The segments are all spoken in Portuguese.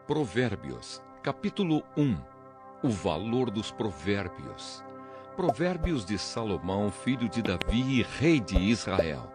Provérbios, capítulo 1. O valor dos provérbios. Provérbios de Salomão, filho de Davi e rei de Israel.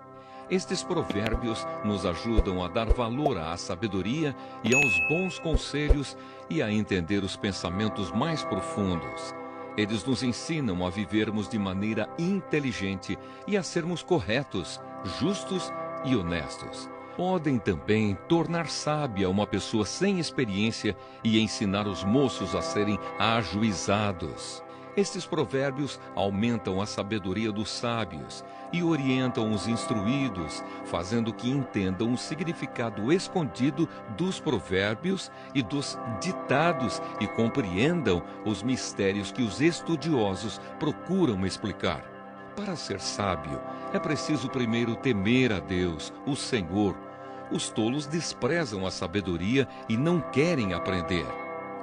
Estes provérbios nos ajudam a dar valor à sabedoria e aos bons conselhos e a entender os pensamentos mais profundos. Eles nos ensinam a vivermos de maneira inteligente e a sermos corretos, justos e honestos. Podem também tornar sábia uma pessoa sem experiência e ensinar os moços a serem ajuizados. Estes provérbios aumentam a sabedoria dos sábios e orientam os instruídos, fazendo que entendam o significado escondido dos provérbios e dos ditados e compreendam os mistérios que os estudiosos procuram explicar. Para ser sábio, é preciso primeiro temer a Deus, o Senhor. Os tolos desprezam a sabedoria e não querem aprender.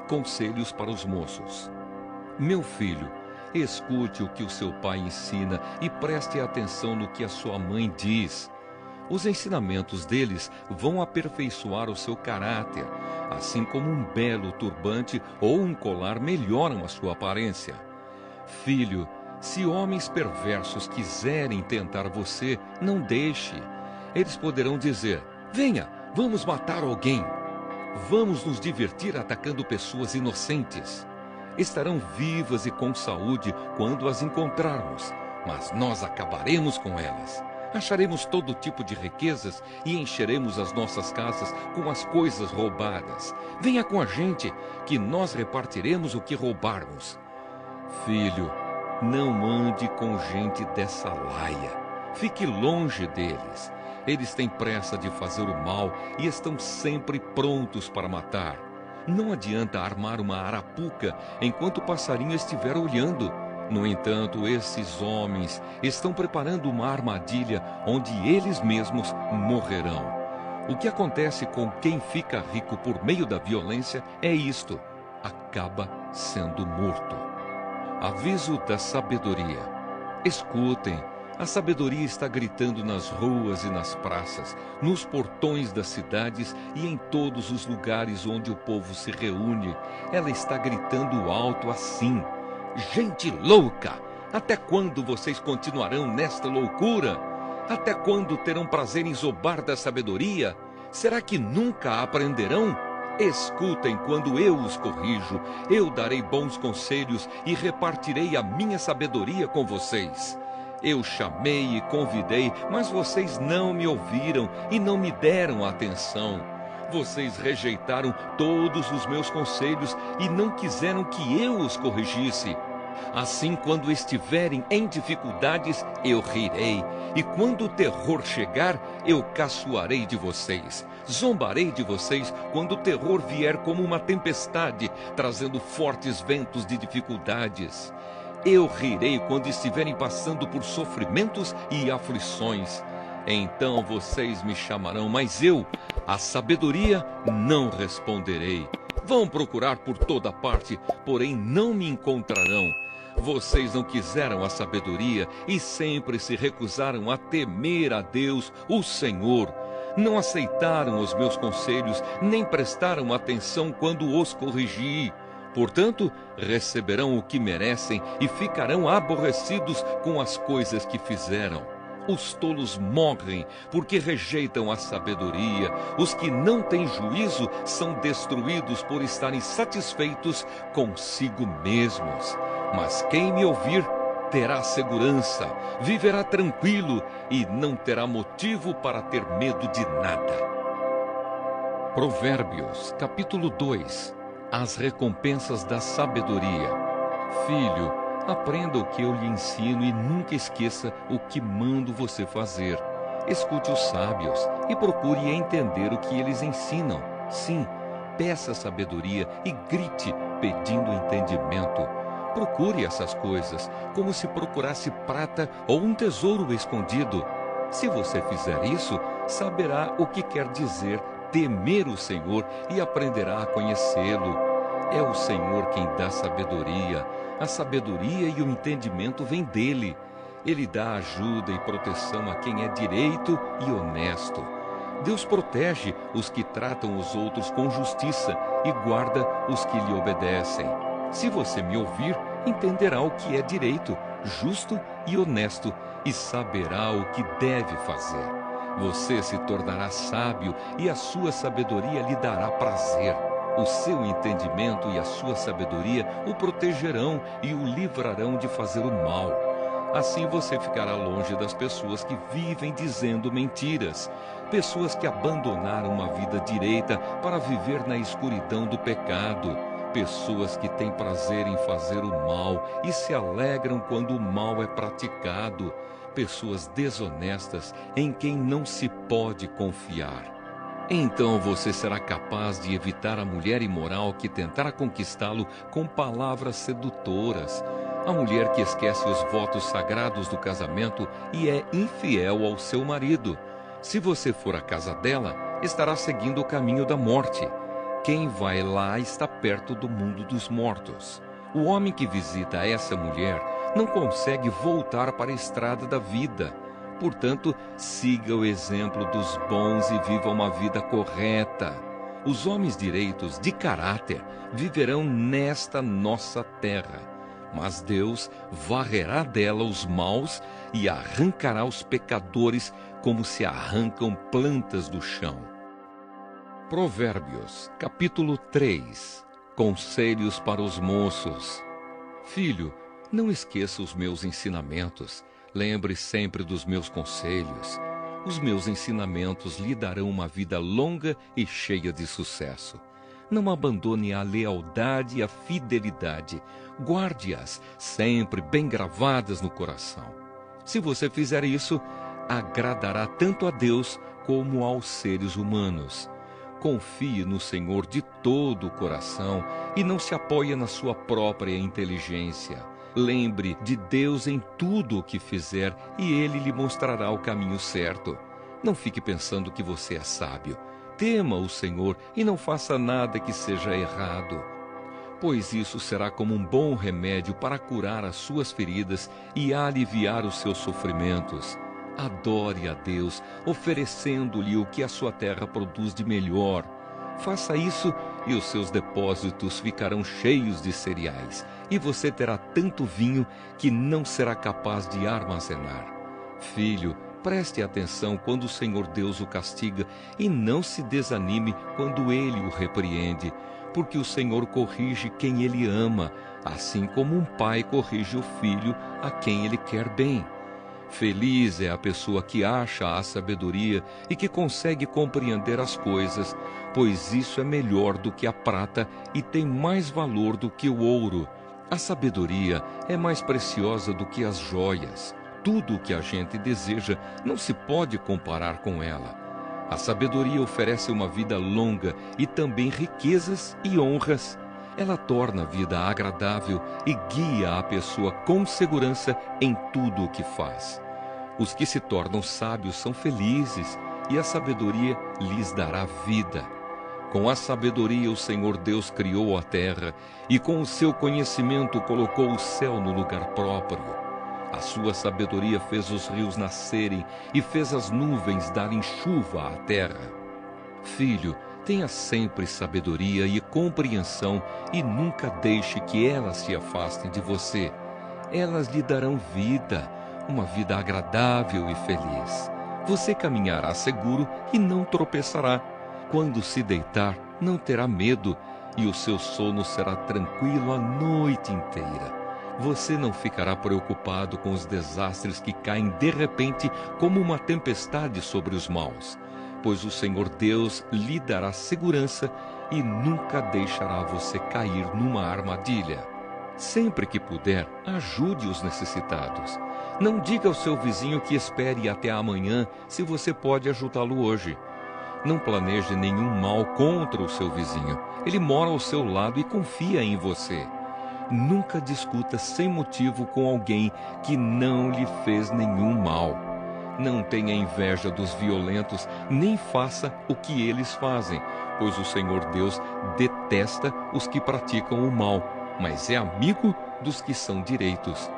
Conselhos para os moços. Meu filho, escute o que o seu pai ensina e preste atenção no que a sua mãe diz. Os ensinamentos deles vão aperfeiçoar o seu caráter, assim como um belo turbante ou um colar melhoram a sua aparência. Filho, se homens perversos quiserem tentar você, não deixe. Eles poderão dizer: venha, vamos matar alguém. Vamos nos divertir atacando pessoas inocentes. Estarão vivas e com saúde quando as encontrarmos, mas nós acabaremos com elas. Acharemos todo tipo de riquezas e encheremos as nossas casas com as coisas roubadas. Venha com a gente, que nós repartiremos o que roubarmos. Filho, não ande com gente dessa laia. Fique longe deles. Eles têm pressa de fazer o mal e estão sempre prontos para matar. Não adianta armar uma arapuca enquanto o passarinho estiver olhando. No entanto, esses homens estão preparando uma armadilha onde eles mesmos morrerão. O que acontece com quem fica rico por meio da violência é isto: acaba sendo morto. Aviso da sabedoria. Escutem, a sabedoria está gritando nas ruas e nas praças, nos portões das cidades e em todos os lugares onde o povo se reúne. Ela está gritando alto assim: gente louca! Até quando vocês continuarão nesta loucura? Até quando terão prazer em zobar da sabedoria? Será que nunca aprenderão? Escutem quando eu os corrijo, eu darei bons conselhos e repartirei a minha sabedoria com vocês. Eu chamei e convidei, mas vocês não me ouviram e não me deram atenção. Vocês rejeitaram todos os meus conselhos e não quiseram que eu os corrigisse. Assim, quando estiverem em dificuldades, eu rirei, e quando o terror chegar, eu caçoarei de vocês. Zombarei de vocês quando o terror vier como uma tempestade, trazendo fortes ventos de dificuldades. Eu rirei quando estiverem passando por sofrimentos e aflições. Então vocês me chamarão, mas eu, a sabedoria, não responderei. Vão procurar por toda parte, porém não me encontrarão. Vocês não quiseram a sabedoria e sempre se recusaram a temer a Deus, o Senhor. Não aceitaram os meus conselhos, nem prestaram atenção quando os corrigi. Portanto, receberão o que merecem e ficarão aborrecidos com as coisas que fizeram. Os tolos morrem porque rejeitam a sabedoria. Os que não têm juízo são destruídos por estarem satisfeitos consigo mesmos. Mas quem me ouvir terá segurança, viverá tranquilo e não terá motivo para ter medo de nada. Provérbios, capítulo 2. As recompensas da sabedoria. Filho, aprenda o que eu lhe ensino e nunca esqueça o que mando você fazer. Escute os sábios e procure entender o que eles ensinam. Sim, peça sabedoria e grite pedindo entendimento. Procure essas coisas como se procurasse prata ou um tesouro escondido. Se você fizer isso, saberá o que quer dizer temer o Senhor e aprenderá a conhecê-lo. É o Senhor quem dá sabedoria. A sabedoria e o entendimento vêm dele. Ele dá ajuda e proteção a quem é direito e honesto. Deus protege os que tratam os outros com justiça e guarda os que lhe obedecem. Se você me ouvir, entenderá o que é direito, justo e honesto, e saberá o que deve fazer. Você se tornará sábio e a sua sabedoria lhe dará prazer. O seu entendimento e a sua sabedoria o protegerão e o livrarão de fazer o mal. Assim você ficará longe das pessoas que vivem dizendo mentiras, pessoas que abandonaram uma vida direita para viver na escuridão do pecado, pessoas que têm prazer em fazer o mal e se alegram quando o mal é praticado, pessoas desonestas em quem não se pode confiar. Então você será capaz de evitar a mulher imoral que tentará conquistá-lo com palavras sedutoras, a mulher que esquece os votos sagrados do casamento e é infiel ao seu marido. Se você for à casa dela, estará seguindo o caminho da morte. Quem vai lá está perto do mundo dos mortos. O homem que visita essa mulher não consegue voltar para a estrada da vida. Portanto, siga o exemplo dos bons e viva uma vida correta. Os homens direitos de caráter viverão nesta nossa terra. Mas Deus varrerá dela os maus e arrancará os pecadores como se arrancam plantas do chão. Provérbios, capítulo 3. Conselhos para os moços. Filho, não esqueça os meus ensinamentos. Lembre sempre dos meus conselhos. Os meus ensinamentos lhe darão uma vida longa e cheia de sucesso. Não abandone a lealdade e a fidelidade. Guarde-as sempre bem gravadas no coração. Se você fizer isso, agradará tanto a Deus como aos seres humanos. Confie no Senhor de todo o coração e não se apoie na sua própria inteligência. Lembre de Deus em tudo o que fizer e Ele lhe mostrará o caminho certo. Não fique pensando que você é sábio. Tema o Senhor e não faça nada que seja errado, pois isso será como um bom remédio para curar as suas feridas e aliviar os seus sofrimentos. Adore a Deus, oferecendo-lhe o que a sua terra produz de melhor. Faça isso e os seus depósitos ficarão cheios de cereais, e você terá tanto vinho que não será capaz de armazenar. Filho, preste atenção quando o Senhor Deus o castiga e não se desanime quando Ele o repreende, porque o Senhor corrige quem Ele ama, assim como um pai corrige o filho a quem Ele quer bem. Feliz é a pessoa que acha a sabedoria e que consegue compreender as coisas, pois isso é melhor do que a prata e tem mais valor do que o ouro. A sabedoria é mais preciosa do que as joias. Tudo o que a gente deseja não se pode comparar com ela. A sabedoria oferece uma vida longa e também riquezas e honras. Ela torna a vida agradável e guia a pessoa com segurança em tudo o que faz. Os que se tornam sábios são felizes e a sabedoria lhes dará vida. Com a sabedoria o Senhor Deus criou a terra e com o seu conhecimento colocou o céu no lugar próprio. A sua sabedoria fez os rios nascerem e fez as nuvens darem chuva à terra. Filho, tenha sempre sabedoria e compreensão e nunca deixe que elas se afastem de você. Elas lhe darão vida, uma vida agradável e feliz. Você caminhará seguro e não tropeçará. Quando se deitar, não terá medo e o seu sono será tranquilo a noite inteira. Você não ficará preocupado com os desastres que caem de repente como uma tempestade sobre os maus, pois o Senhor Deus lhe dará segurança e nunca deixará você cair numa armadilha. Sempre que puder, ajude os necessitados. Não diga ao seu vizinho que espere até amanhã se você pode ajudá-lo hoje. Não planeje nenhum mal contra o seu vizinho. Ele mora ao seu lado e confia em você. Nunca discuta sem motivo com alguém que não lhe fez nenhum mal. Não tenha inveja dos violentos, nem faça o que eles fazem, pois o Senhor Deus detesta os que praticam o mal, mas é amigo dos que são direitos.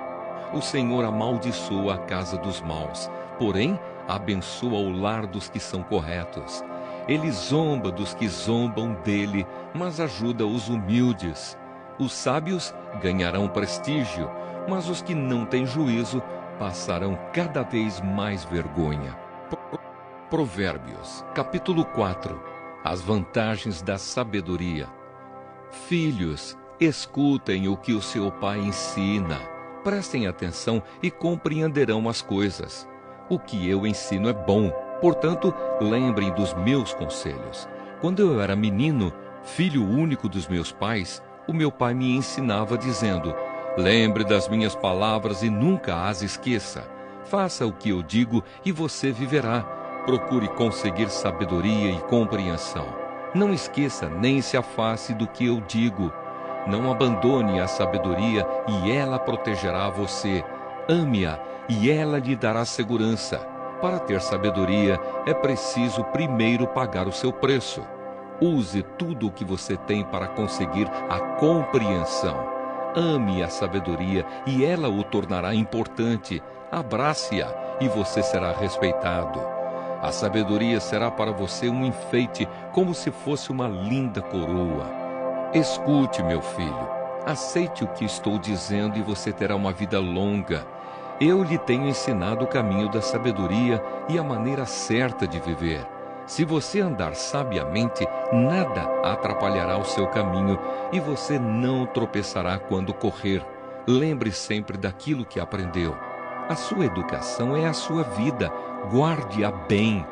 O Senhor amaldiçoa a casa dos maus, porém abençoa o lar dos que são corretos. Ele zomba dos que zombam dele, mas ajuda os humildes. Os sábios ganharão prestígio, mas os que não têm juízo passarão cada vez mais vergonha. Provérbios, capítulo 4. As vantagens da sabedoria. Filhos, escutem o que o seu pai ensina. Prestem atenção e compreenderão as coisas. O que eu ensino é bom, portanto, lembrem dos meus conselhos. Quando eu era menino, filho único dos meus pais, o meu pai me ensinava dizendo: lembre das minhas palavras e nunca as esqueça. Faça o que eu digo e você viverá. Procure conseguir sabedoria e compreensão. Não esqueça nem se afaste do que eu digo. Não abandone a sabedoria e ela protegerá você. Ame-a e ela lhe dará segurança. Para ter sabedoria, é preciso primeiro pagar o seu preço. Use tudo o que você tem para conseguir a compreensão. Ame a sabedoria e ela o tornará importante. Abrace-a e você será respeitado. A sabedoria será para você um enfeite, como se fosse uma linda coroa. Escute, meu filho, aceite o que estou dizendo e você terá uma vida longa. Eu lhe tenho ensinado o caminho da sabedoria e a maneira certa de viver. Se você andar sabiamente, nada atrapalhará o seu caminho e você não tropeçará quando correr. Lembre sempre daquilo que aprendeu. A sua educação é a sua vida, guarde-a bem.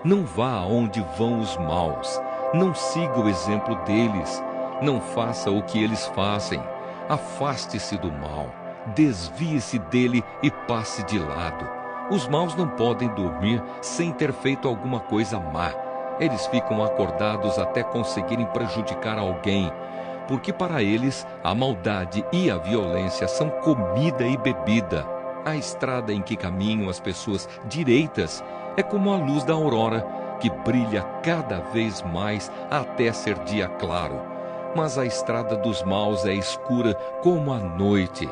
Não vá aonde vão os maus, não siga o exemplo deles. Não faça o que eles fazem. Afaste-se do mal. Desvie-se dele e passe de lado. Os maus não podem dormir sem ter feito alguma coisa má. Eles ficam acordados até conseguirem prejudicar alguém, porque para eles a maldade e a violência são comida e bebida. A estrada em que caminham as pessoas direitas é como a luz da aurora, que brilha cada vez mais até ser dia claro. Mas a estrada dos maus é escura como a noite.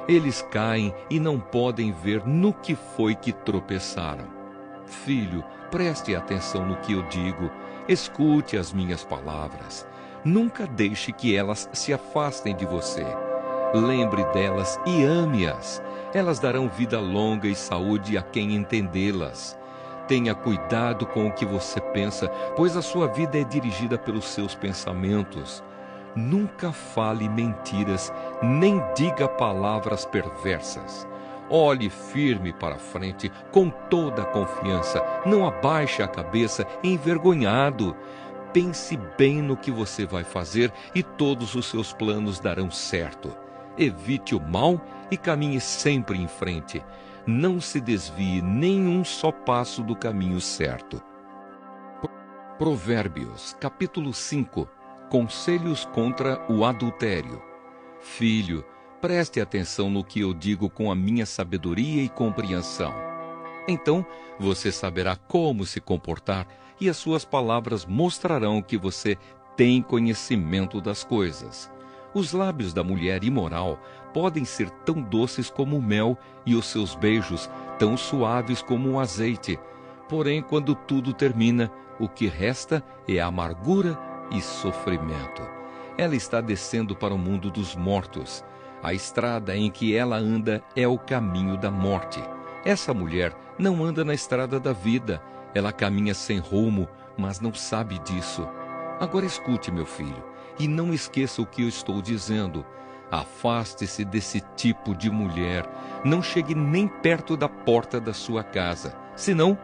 Eles caem e não podem ver no que foi que tropeçaram. Filho, preste atenção no que eu digo. Escute as minhas palavras. Nunca deixe que elas se afastem de você. Lembre delas e ame-as. Elas darão vida longa e saúde a quem entendê-las. Tenha cuidado com o que você pensa, pois a sua vida é dirigida pelos seus pensamentos. Nunca fale mentiras, nem diga palavras perversas. Olhe firme para frente, com toda a confiança. Não abaixe a cabeça envergonhado. Pense bem no que você vai fazer e todos os seus planos darão certo. Evite o mal e caminhe sempre em frente. Não se desvie nem um só passo do caminho certo. Provérbios, capítulo 5. Conselhos contra o adultério. Filho, preste atenção no que eu digo com a minha sabedoria e compreensão. Então você saberá como se comportar e as suas palavras mostrarão que você tem conhecimento das coisas. Os lábios da mulher imoral podem ser tão doces como o mel e os seus beijos tão suaves como o azeite. Porém, quando tudo termina, o que resta é amargura e sofrimento. Ela está descendo para o mundo dos mortos. A estrada em que ela anda é o caminho da morte. Essa mulher não anda na estrada da vida. Ela caminha sem rumo, mas não sabe disso. Agora escute, meu filho, e não esqueça o que eu estou dizendo. Afaste-se desse tipo de mulher. Não chegue nem perto da porta da sua casa. Senão,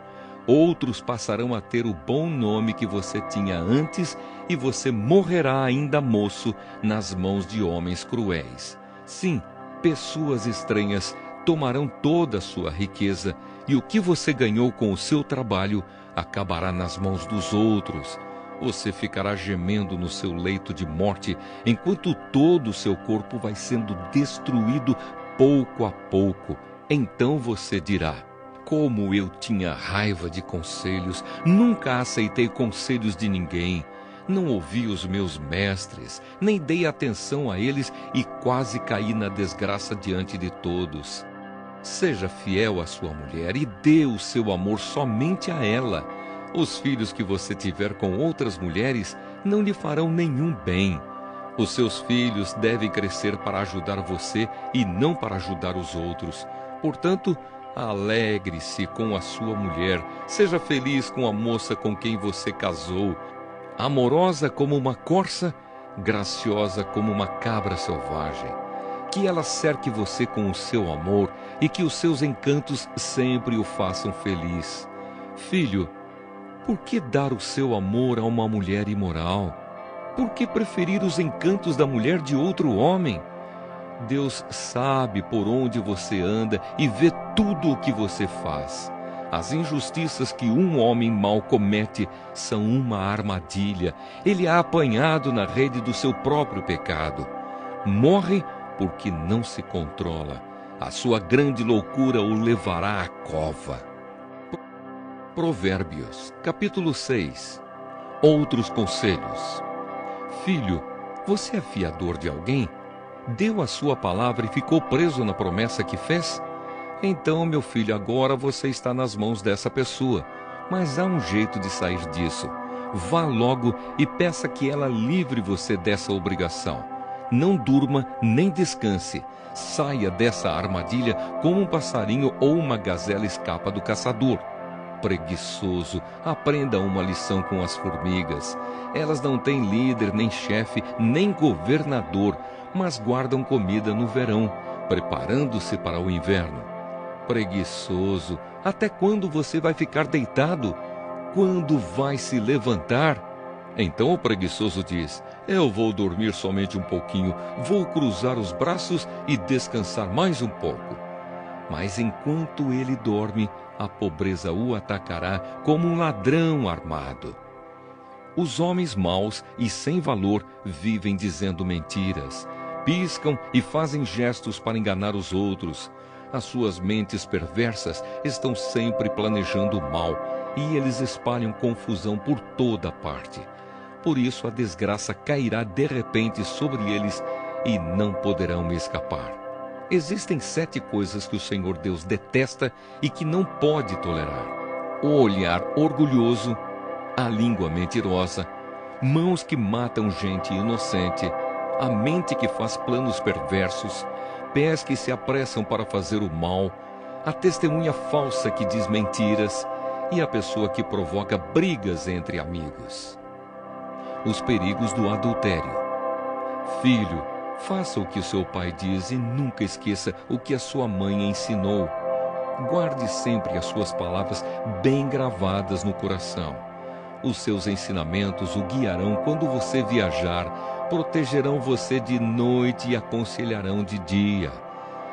outros passarão a ter o bom nome que você tinha antes e você morrerá ainda moço nas mãos de homens cruéis. Sim, pessoas estranhas tomarão toda a sua riqueza e o que você ganhou com o seu trabalho acabará nas mãos dos outros. Você ficará gemendo no seu leito de morte enquanto todo o seu corpo vai sendo destruído pouco a pouco. Então você dirá: como eu tinha raiva de conselhos, nunca aceitei conselhos de ninguém. Não ouvi os meus mestres, nem dei atenção a eles e quase caí na desgraça diante de todos. Seja fiel à sua mulher e dê o seu amor somente a ela. Os filhos que você tiver com outras mulheres não lhe farão nenhum bem. Os seus filhos devem crescer para ajudar você e não para ajudar os outros. Portanto, alegre-se com a sua mulher, seja feliz com a moça com quem você casou, amorosa como uma corça, graciosa como uma cabra selvagem. Que ela cerque você com o seu amor e que os seus encantos sempre o façam feliz. Filho, por que dar o seu amor a uma mulher imoral? Por que preferir os encantos da mulher de outro homem? Deus sabe por onde você anda e vê tudo o que você faz. As injustiças que um homem mau comete são uma armadilha. Ele é apanhado na rede do seu próprio pecado. Morre porque não se controla. A sua grande loucura o levará à cova. Provérbios, capítulo 6. Outros conselhos. Filho, você é fiador de alguém? Deu a sua palavra e ficou preso na promessa que fez? Então, meu filho, agora você está nas mãos dessa pessoa. Mas há um jeito de sair disso. Vá logo e peça que ela livre você dessa obrigação. Não durma nem descanse. Saia dessa armadilha como um passarinho ou uma gazela escapa do caçador. Preguiçoso, aprenda uma lição com as formigas. Elas não têm líder, nem chefe, nem governador, mas guardam comida no verão, preparando-se para o inverno. Preguiçoso, até quando você vai ficar deitado? Quando vai se levantar? Então o preguiçoso diz: eu vou dormir somente um pouquinho, vou cruzar os braços e descansar mais um pouco. Mas enquanto ele dorme, a pobreza o atacará como um ladrão armado. Os homens maus e sem valor vivem dizendo mentiras, piscam e fazem gestos para enganar os outros. As suas mentes perversas estão sempre planejando o mal e eles espalham confusão por toda parte. Por isso a desgraça cairá de repente sobre eles e não poderão escapar. Existem 7 coisas que o Senhor Deus detesta e que não pode tolerar: o olhar orgulhoso, a língua mentirosa, mãos que matam gente inocente, a mente que faz planos perversos, pés que se apressam para fazer o mal, a testemunha falsa que diz mentiras e a pessoa que provoca brigas entre amigos. Os perigos do adultério. Filho, faça o que o seu pai diz e nunca esqueça o que a sua mãe ensinou. Guarde sempre as suas palavras bem gravadas no coração. Os seus ensinamentos o guiarão quando você viajar, protegerão você de noite e aconselharão de dia.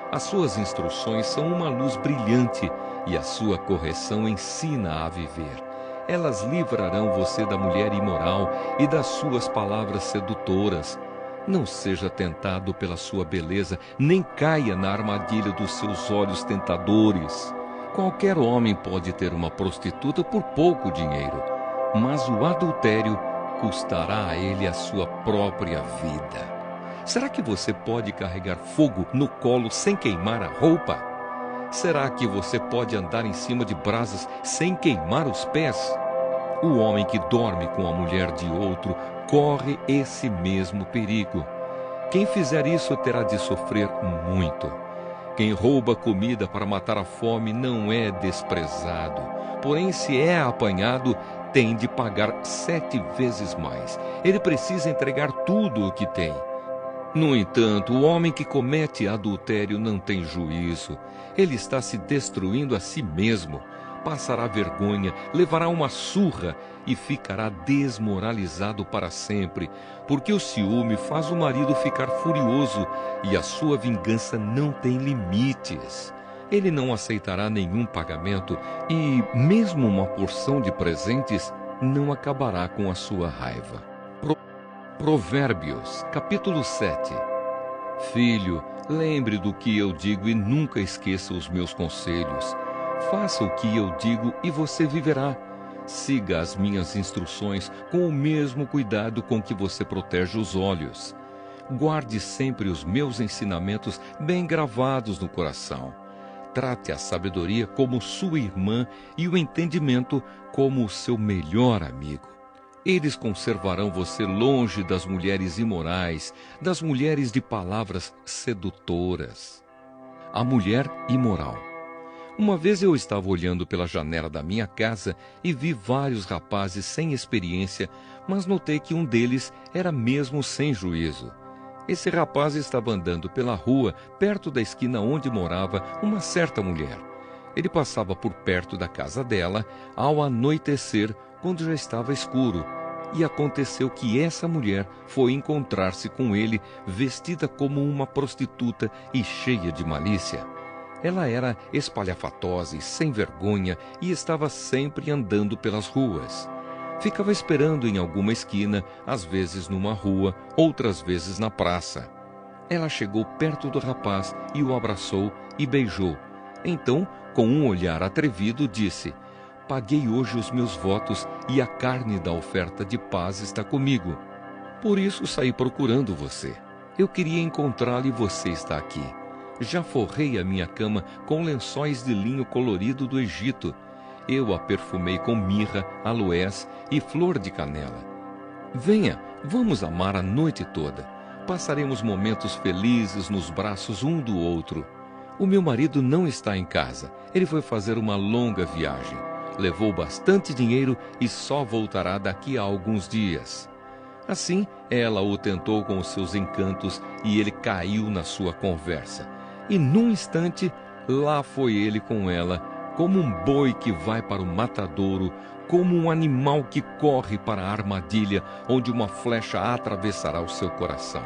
As suas instruções são uma luz brilhante e a sua correção ensina a viver. Elas livrarão você da mulher imoral e das suas palavras sedutoras. Não seja tentado pela sua beleza, nem caia na armadilha dos seus olhos tentadores. Qualquer homem pode ter uma prostituta por pouco dinheiro, mas o adultério custará a ele a sua própria vida. Será que você pode carregar fogo no colo sem queimar a roupa? Será que você pode andar em cima de brasas sem queimar os pés? O homem que dorme com a mulher de outro corre esse mesmo perigo. Quem fizer isso terá de sofrer muito. Quem rouba comida para matar a fome não é desprezado. Porém, se é apanhado, tem de pagar 7 vezes mais. Ele precisa entregar tudo o que tem. No entanto, o homem que comete adultério não tem juízo. Ele está se destruindo a si mesmo. Passará vergonha, levará uma surra e ficará desmoralizado para sempre, porque o ciúme faz o marido ficar furioso e a sua vingança não tem limites. Ele não aceitará nenhum pagamento e, mesmo uma porção de presentes, não acabará com a sua raiva. Provérbios, capítulo 7. Filho, lembre do que eu digo e nunca esqueça os meus conselhos. Faça o que eu digo e você viverá. Siga as minhas instruções com o mesmo cuidado com que você protege os olhos. Guarde sempre os meus ensinamentos bem gravados no coração. trate a sabedoria como sua irmã e o entendimento como o seu melhor amigo. Eles conservarão você longe das mulheres imorais, das mulheres de palavras sedutoras. A mulher imoral. Uma vez eu estava olhando pela janela da minha casa e vi vários rapazes sem experiência, mas notei que um deles era mesmo sem juízo. Esse rapaz estava andando pela rua, perto da esquina onde morava uma certa mulher. Ele passava por perto da casa dela ao anoitecer, quando já estava escuro. E aconteceu que essa mulher foi encontrar-se com ele, vestida como uma prostituta e cheia de malícia. Ela era espalhafatosa e sem vergonha e estava sempre andando pelas ruas. Ficava esperando em alguma esquina, às vezes numa rua, outras vezes na praça. Ela chegou perto do rapaz e o abraçou e beijou. Então, com um olhar atrevido, disse: "Paguei hoje os meus votos e a carne da oferta de paz está comigo. Por isso saí procurando você. Eu queria encontrá-lo e você está aqui. Já forrei a minha cama com lençóis de linho colorido do Egito. Eu a perfumei com mirra, aloés e flor de canela. Venha, vamos amar a noite toda. Passaremos momentos felizes nos braços um do outro. O meu marido não está em casa. Ele foi fazer uma longa viagem. Levou bastante dinheiro e só voltará daqui a alguns dias." Assim, ela o tentou com os seus encantos e ele caiu na sua conversa. E num instante, lá foi ele com ela, como um boi que vai para o matadouro, como um animal que corre para a armadilha, onde uma flecha atravessará o seu coração.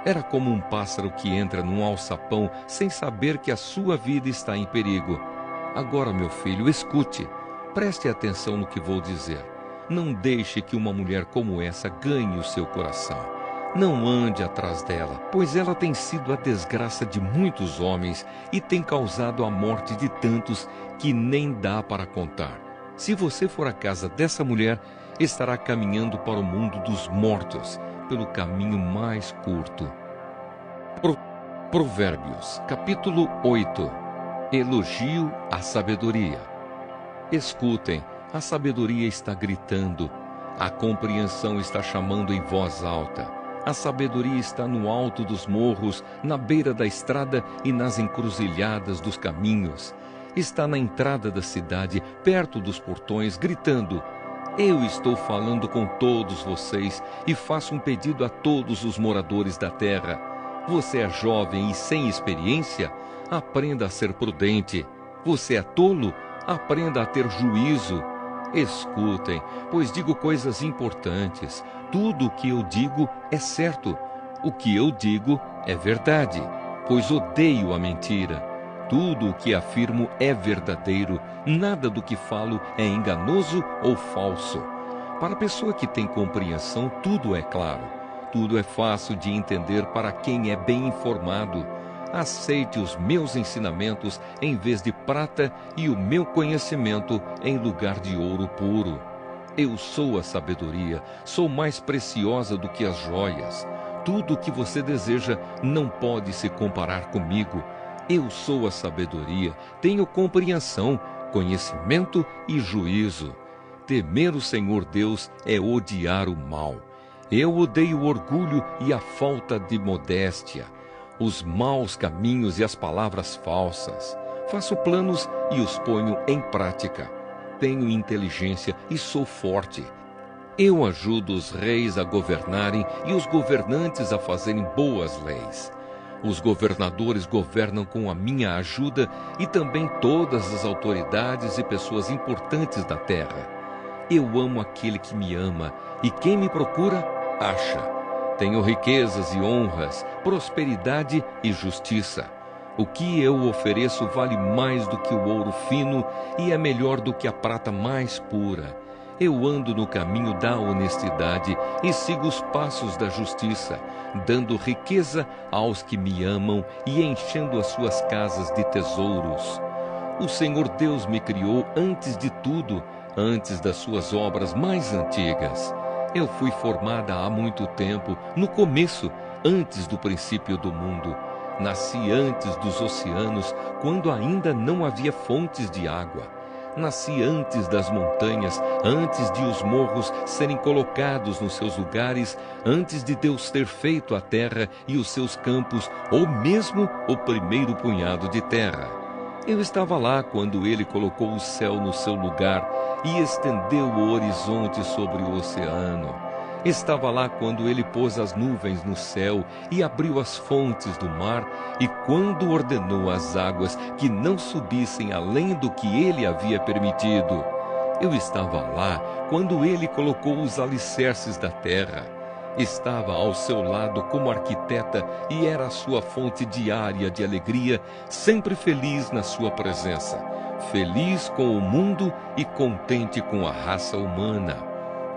Era como um pássaro que entra num alçapão sem saber que a sua vida está em perigo. Agora, meu filho, escute. Preste atenção no que vou dizer. Não deixe que uma mulher como essa ganhe o seu coração. Não ande atrás dela, pois ela tem sido a desgraça de muitos homens e tem causado a morte de tantos que nem dá para contar. Se você for à casa dessa mulher, estará caminhando para o mundo dos mortos, pelo caminho mais curto. Provérbios, capítulo 8. Elogio à sabedoria. Escutem, a sabedoria está gritando, a compreensão está chamando em voz alta. A sabedoria está no alto dos morros, na beira da estrada e nas encruzilhadas dos caminhos. Está na entrada da cidade, perto dos portões, gritando: "Eu estou falando com todos vocês e faço um pedido a todos os moradores da terra. Você é jovem e sem experiência? Aprenda a ser prudente. Você é tolo? Aprenda a ter juízo. Escutem, pois digo coisas importantes. Tudo o que eu digo é certo. O que eu digo é verdade, pois odeio a mentira. Tudo o que afirmo é verdadeiro. Nada do que falo é enganoso ou falso. Para a pessoa que tem compreensão, tudo é claro. Tudo é fácil de entender para quem é bem informado. Aceite os meus ensinamentos em vez de prata e o meu conhecimento em lugar de ouro puro. Eu sou a sabedoria, sou mais preciosa do que as joias. Tudo o que você deseja não pode se comparar comigo. Eu sou a sabedoria, tenho compreensão, conhecimento e juízo. Temer o Senhor Deus é odiar o mal. Eu odeio o orgulho e a falta de modéstia, os maus caminhos e as palavras falsas. Faço planos e os ponho em prática. Tenho inteligência e sou forte. Eu ajudo os reis a governarem e os governantes a fazerem boas leis. Os governadores governam com a minha ajuda e também todas as autoridades e pessoas importantes da terra. Eu amo aquele que me ama e quem me procura, acha. Tenho riquezas e honras, prosperidade e justiça. O que eu ofereço vale mais do que o ouro fino e é melhor do que a prata mais pura. Eu ando no caminho da honestidade e sigo os passos da justiça, dando riqueza aos que me amam e enchendo as suas casas de tesouros. O Senhor Deus me criou antes de tudo, antes das suas obras mais antigas. Eu fui formada há muito tempo, no começo, antes do princípio do mundo. Nasci antes dos oceanos, quando ainda não havia fontes de água. Nasci antes das montanhas, antes de os morros serem colocados nos seus lugares, antes de Deus ter feito a terra e os seus campos, ou mesmo o primeiro punhado de terra. Eu estava lá quando Ele colocou o céu no seu lugar e estendeu o horizonte sobre o oceano. Estava lá quando Ele pôs as nuvens no céu e abriu as fontes do mar, e quando ordenou às águas que não subissem além do que Ele havia permitido. Eu estava lá quando Ele colocou os alicerces da terra. Estava ao seu lado como arquiteta e era a sua fonte diária de alegria, sempre feliz na sua presença, feliz com o mundo e contente com a raça humana.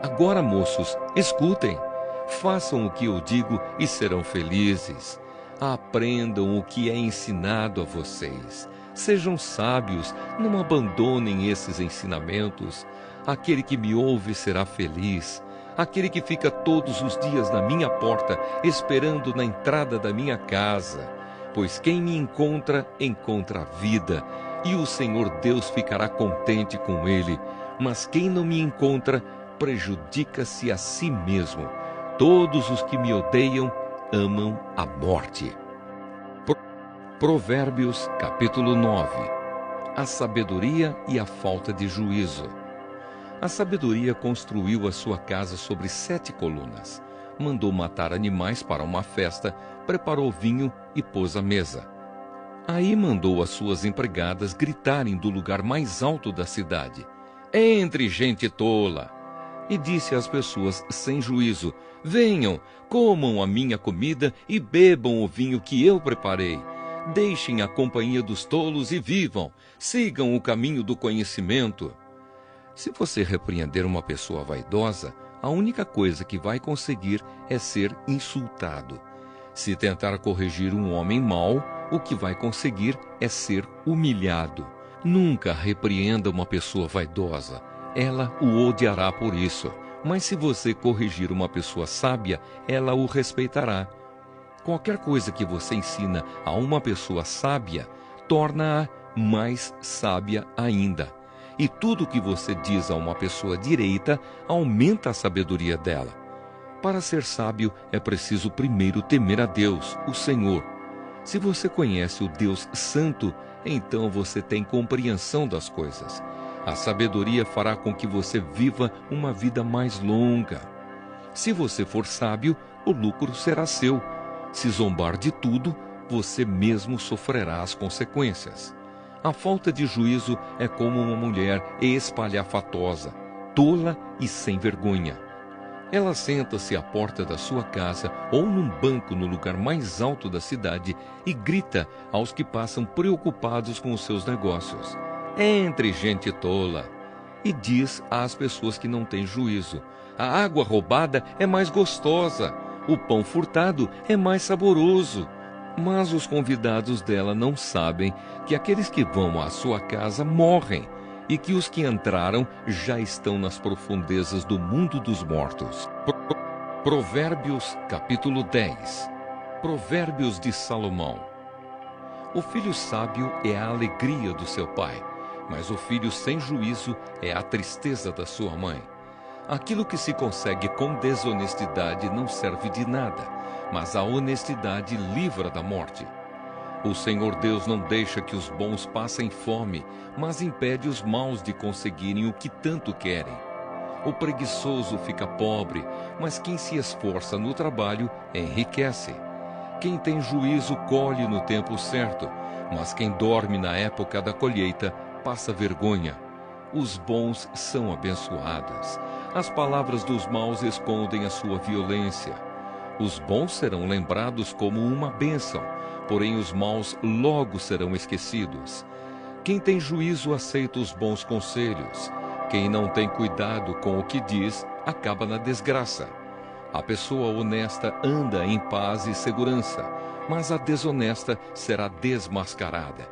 Agora, moços, escutem, façam o que eu digo e serão felizes. Aprendam o que é ensinado a vocês. Sejam sábios, não abandonem esses ensinamentos. Aquele que me ouve será feliz. Aquele que fica todos os dias na minha porta, esperando na entrada da minha casa. Pois quem me encontra, encontra a vida, e o Senhor Deus ficará contente com ele. Mas quem não me encontra, prejudica-se a si mesmo. Todos os que me odeiam amam a morte. Provérbios, capítulo 9. A sabedoria e a falta de juízo. A sabedoria construiu a sua casa sobre 7 colunas. Mandou matar animais para uma festa, preparou vinho e pôs a mesa. Aí mandou as suas empregadas gritarem do lugar mais alto da cidade: "Entre, gente tola!" E disse às pessoas sem juízo: "Venham, comam a minha comida e bebam o vinho que eu preparei. Deixem a companhia dos tolos e vivam, sigam o caminho do conhecimento." Se você repreender uma pessoa vaidosa, a única coisa que vai conseguir é ser insultado. Se tentar corrigir um homem mau, o que vai conseguir é ser humilhado. Nunca repreenda uma pessoa vaidosa. Ela o odiará por isso. Mas se você corrigir uma pessoa sábia, ela o respeitará. Qualquer coisa que você ensina a uma pessoa sábia, torna-a mais sábia ainda. E tudo que você diz a uma pessoa direita, aumenta a sabedoria dela. Para ser sábio, é preciso primeiro temer a Deus, o Senhor. Se você conhece o Deus Santo, então você tem compreensão das coisas. A sabedoria fará com que você viva uma vida mais longa. Se você for sábio, o lucro será seu. Se zombar de tudo, você mesmo sofrerá as consequências. A falta de juízo é como uma mulher espalhafatosa, tola e sem vergonha. Ela senta-se à porta da sua casa ou num banco no lugar mais alto da cidade e grita aos que passam preocupados com os seus negócios: "Entre, gente tola!" E diz às pessoas que não têm juízo: "A água roubada é mais gostosa, o pão furtado é mais saboroso." Mas os convidados dela não sabem que aqueles que vão à sua casa morrem e que os que entraram já estão nas profundezas do mundo dos mortos. Provérbios, capítulo 10. Provérbios de Salomão. O filho sábio é a alegria do seu pai, mas o filho sem juízo é a tristeza da sua mãe. Aquilo que se consegue com desonestidade não serve de nada, mas a honestidade livra da morte. O Senhor Deus não deixa que os bons passem fome, mas impede os maus de conseguirem o que tanto querem. O preguiçoso fica pobre, mas quem se esforça no trabalho enriquece. Quem tem juízo colhe no tempo certo, mas quem dorme na época da colheita passa vergonha. Os bons são abençoados. As palavras dos maus escondem a sua violência. Os bons serão lembrados como uma bênção, porém os maus logo serão esquecidos. Quem tem juízo aceita os bons conselhos. Quem não tem cuidado com o que diz, acaba na desgraça. A pessoa honesta anda em paz e segurança, mas a desonesta será desmascarada.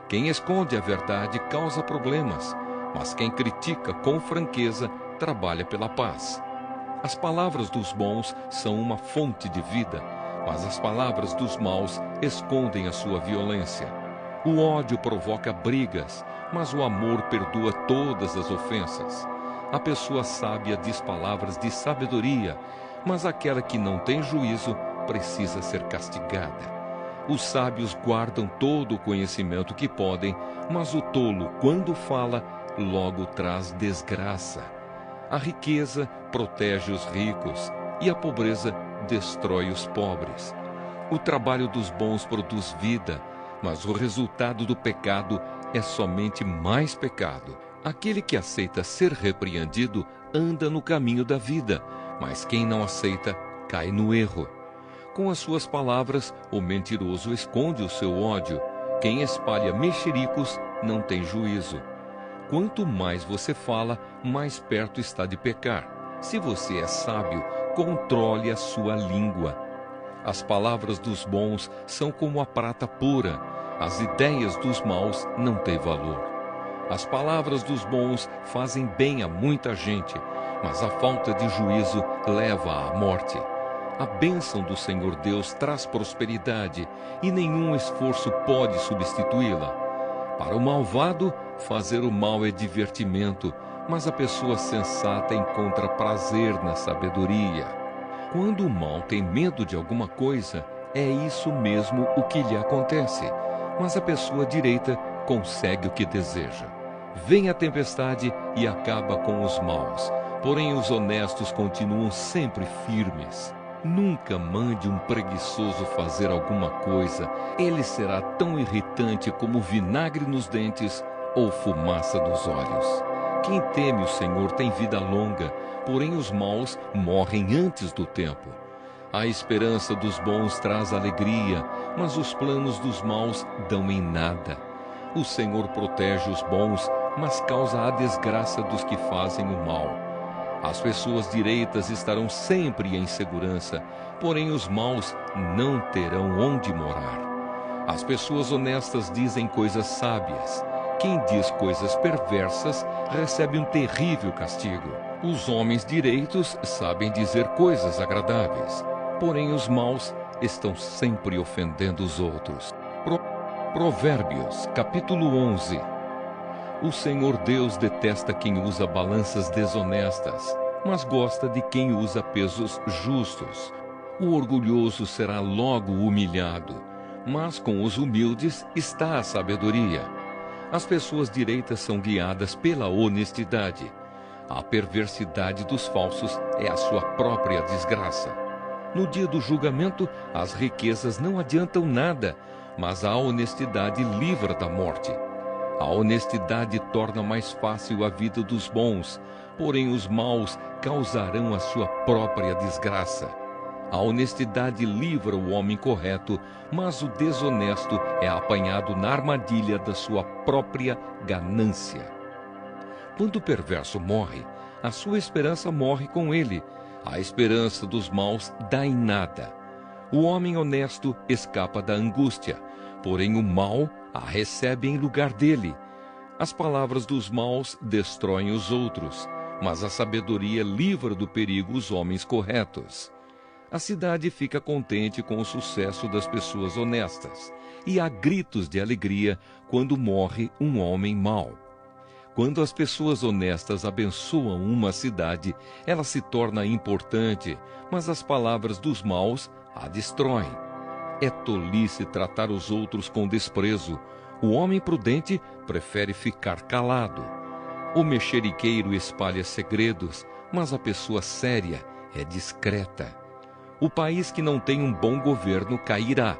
Quem esconde a verdade causa problemas, mas quem critica com franqueza trabalha pela paz. As palavras dos bons são uma fonte de vida, mas as palavras dos maus escondem a sua violência. O ódio provoca brigas, mas o amor perdoa todas as ofensas. A pessoa sábia diz palavras de sabedoria, mas aquela que não tem juízo precisa ser castigada. Os sábios guardam todo o conhecimento que podem, mas o tolo, quando fala, logo traz desgraça. A riqueza protege os ricos e a pobreza destrói os pobres. O trabalho dos bons produz vida, mas o resultado do pecado é somente mais pecado. Aquele que aceita ser repreendido anda no caminho da vida, mas quem não aceita cai no erro. Com as suas palavras, o mentiroso esconde o seu ódio. Quem espalha mexericos não tem juízo. Quanto mais você fala, mais perto está de pecar. Se você é sábio, controle a sua língua. As palavras dos bons são como a prata pura. As ideias dos maus não têm valor. As palavras dos bons fazem bem a muita gente, mas a falta de juízo leva à morte. A bênção do Senhor Deus traz prosperidade e nenhum esforço pode substituí-la. Para o malvado, fazer o mal é divertimento, mas a pessoa sensata encontra prazer na sabedoria. Quando o mal tem medo de alguma coisa, é isso mesmo o que lhe acontece, mas a pessoa direita consegue o que deseja. Vem a tempestade e acaba com os maus, porém os honestos continuam sempre firmes. Nunca mande um preguiçoso fazer alguma coisa, ele será tão irritante como vinagre nos dentes ou fumaça nos olhos. Quem teme o Senhor tem vida longa, porém os maus morrem antes do tempo. A esperança dos bons traz alegria, mas os planos dos maus dão em nada. O Senhor protege os bons, mas causa a desgraça dos que fazem o mal. As pessoas direitas estarão sempre em segurança, porém os maus não terão onde morar. As pessoas honestas dizem coisas sábias. Quem diz coisas perversas recebe um terrível castigo. Os homens direitos sabem dizer coisas agradáveis, porém os maus estão sempre ofendendo os outros. Provérbios, capítulo 11. O Senhor Deus detesta quem usa balanças desonestas, mas gosta de quem usa pesos justos. O orgulhoso será logo humilhado, mas com os humildes está a sabedoria. As pessoas direitas são guiadas pela honestidade. A perversidade dos falsos é a sua própria desgraça. No dia do julgamento, as riquezas não adiantam nada, mas a honestidade livra da morte. A honestidade torna mais fácil a vida dos bons, porém os maus causarão a sua própria desgraça. A honestidade livra o homem correto, mas o desonesto é apanhado na armadilha da sua própria ganância. Quando o perverso morre, a sua esperança morre com ele. A esperança dos maus dá em nada. O homem honesto escapa da angústia, porém o mau a recebe em lugar dele. As palavras dos maus destroem os outros, mas a sabedoria livra do perigo os homens corretos. A cidade fica contente com o sucesso das pessoas honestas, e há gritos de alegria quando morre um homem mau. Quando as pessoas honestas abençoam uma cidade, ela se torna importante, mas as palavras dos maus a destroem. É tolice tratar os outros com desprezo. O homem prudente prefere ficar calado. O mexeriqueiro espalha segredos, mas a pessoa séria é discreta. O país que não tem um bom governo cairá.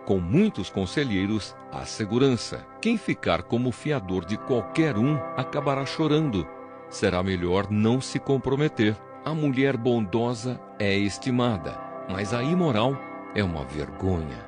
Com muitos conselheiros, há segurança. Quem ficar como fiador de qualquer um acabará chorando. Será melhor não se comprometer. A mulher bondosa é estimada, mas a imoral é uma vergonha.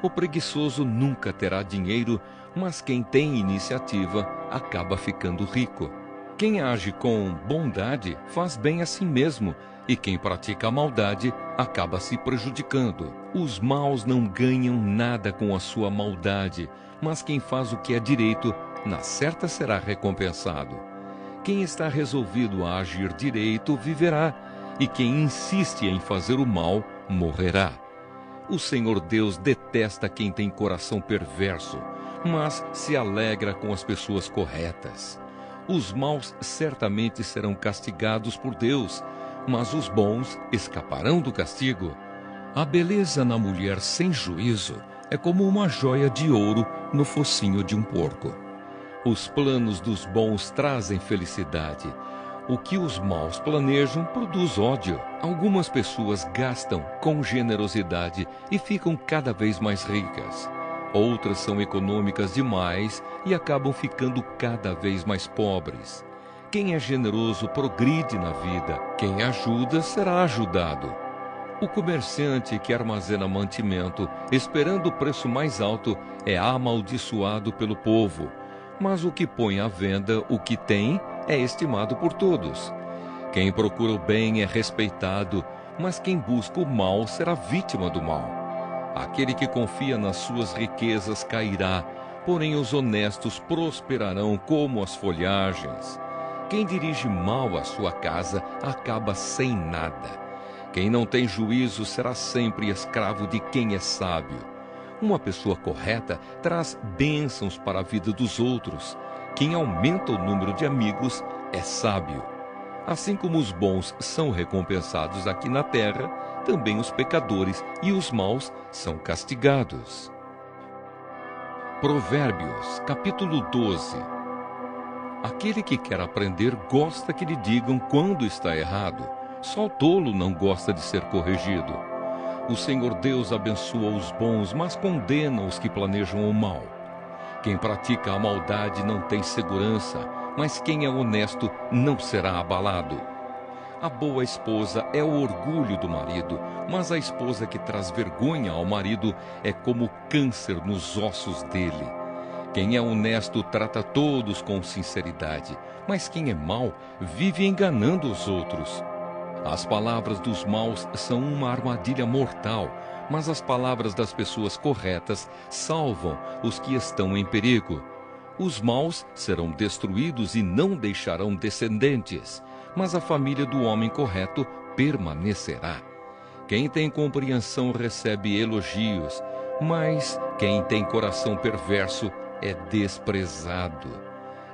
O preguiçoso nunca terá dinheiro, mas quem tem iniciativa acaba ficando rico. Quem age com bondade faz bem a si mesmo, e quem pratica a maldade acaba se prejudicando. Os maus não ganham nada com a sua maldade, mas quem faz o que é direito, na certa será recompensado. Quem está resolvido a agir direito viverá, e quem insiste em fazer o mal morrerá. O Senhor Deus detesta quem tem coração perverso, mas se alegra com as pessoas corretas. Os maus certamente serão castigados por Deus, mas os bons escaparão do castigo. A beleza na mulher sem juízo é como uma joia de ouro no focinho de um porco. Os planos dos bons trazem felicidade. O que os maus planejam produz ódio. Algumas pessoas gastam com generosidade e ficam cada vez mais ricas. Outras são econômicas demais e acabam ficando cada vez mais pobres. Quem é generoso progride na vida. Quem ajuda será ajudado. O comerciante que armazena mantimento, esperando o preço mais alto, é amaldiçoado pelo povo. Mas o que põe à venda o que tem é estimado por todos. Quem procura o bem é respeitado, mas quem busca o mal será vítima do mal. Aquele que confia nas suas riquezas cairá, porém os honestos prosperarão como as folhagens. Quem dirige mal a sua casa acaba sem nada. Quem não tem juízo será sempre escravo de quem é sábio. Uma pessoa correta traz bênçãos para a vida dos outros. Quem aumenta o número de amigos é sábio. Assim como os bons são recompensados aqui na terra, também os pecadores e os maus são castigados. Provérbios, capítulo 12. Aquele que quer aprender gosta que lhe digam quando está errado. Só o tolo não gosta de ser corrigido. O Senhor Deus abençoa os bons, mas condena os que planejam o mal. Quem pratica a maldade não tem segurança, mas quem é honesto não será abalado. A boa esposa é o orgulho do marido, mas a esposa que traz vergonha ao marido é como câncer nos ossos dele. Quem é honesto trata todos com sinceridade, mas quem é mau vive enganando os outros. As palavras dos maus são uma armadilha mortal, mas as palavras das pessoas corretas salvam os que estão em perigo. Os maus serão destruídos e não deixarão descendentes, mas a família do homem correto permanecerá. Quem tem compreensão recebe elogios, mas quem tem coração perverso é desprezado.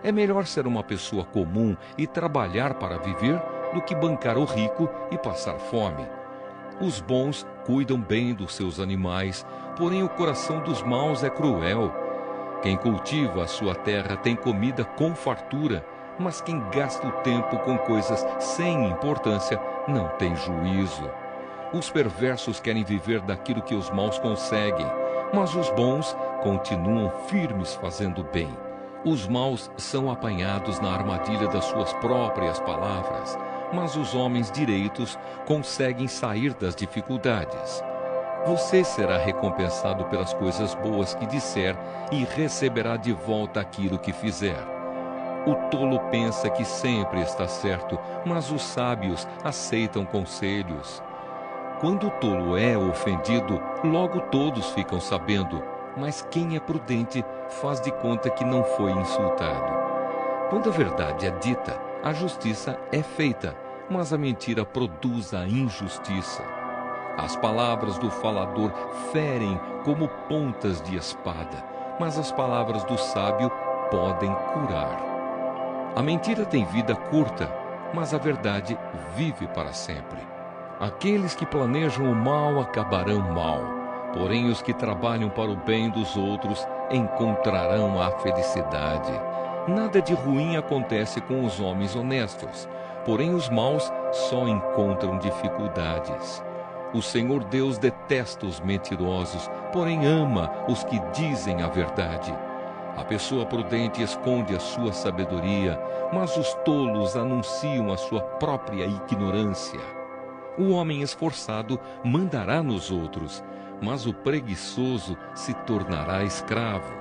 É melhor ser uma pessoa comum e trabalhar para viver do que bancar o rico e passar fome. Os bons cuidam bem dos seus animais, porém o coração dos maus é cruel. Quem cultiva a sua terra tem comida com fartura, mas quem gasta o tempo com coisas sem importância não tem juízo. Os perversos querem viver daquilo que os maus conseguem, mas os bons continuam firmes fazendo bem. Os maus são apanhados na armadilha das suas próprias palavras, mas os homens direitos conseguem sair das dificuldades. Você será recompensado pelas coisas boas que disser e receberá de volta aquilo que fizer. O tolo pensa que sempre está certo, mas os sábios aceitam conselhos. Quando o tolo é ofendido, logo todos ficam sabendo, mas quem é prudente faz de conta que não foi insultado. Quando a verdade é dita, a justiça é feita, mas a mentira produz a injustiça. As palavras do falador ferem como pontas de espada, mas as palavras do sábio podem curar. A mentira tem vida curta, mas a verdade vive para sempre. Aqueles que planejam o mal acabarão mal, porém os que trabalham para o bem dos outros encontrarão a felicidade. Nada de ruim acontece com os homens honestos, porém os maus só encontram dificuldades. O Senhor Deus detesta os mentirosos, porém ama os que dizem a verdade. A pessoa prudente esconde a sua sabedoria, mas os tolos anunciam a sua própria ignorância. O homem esforçado mandará nos outros, mas o preguiçoso se tornará escravo.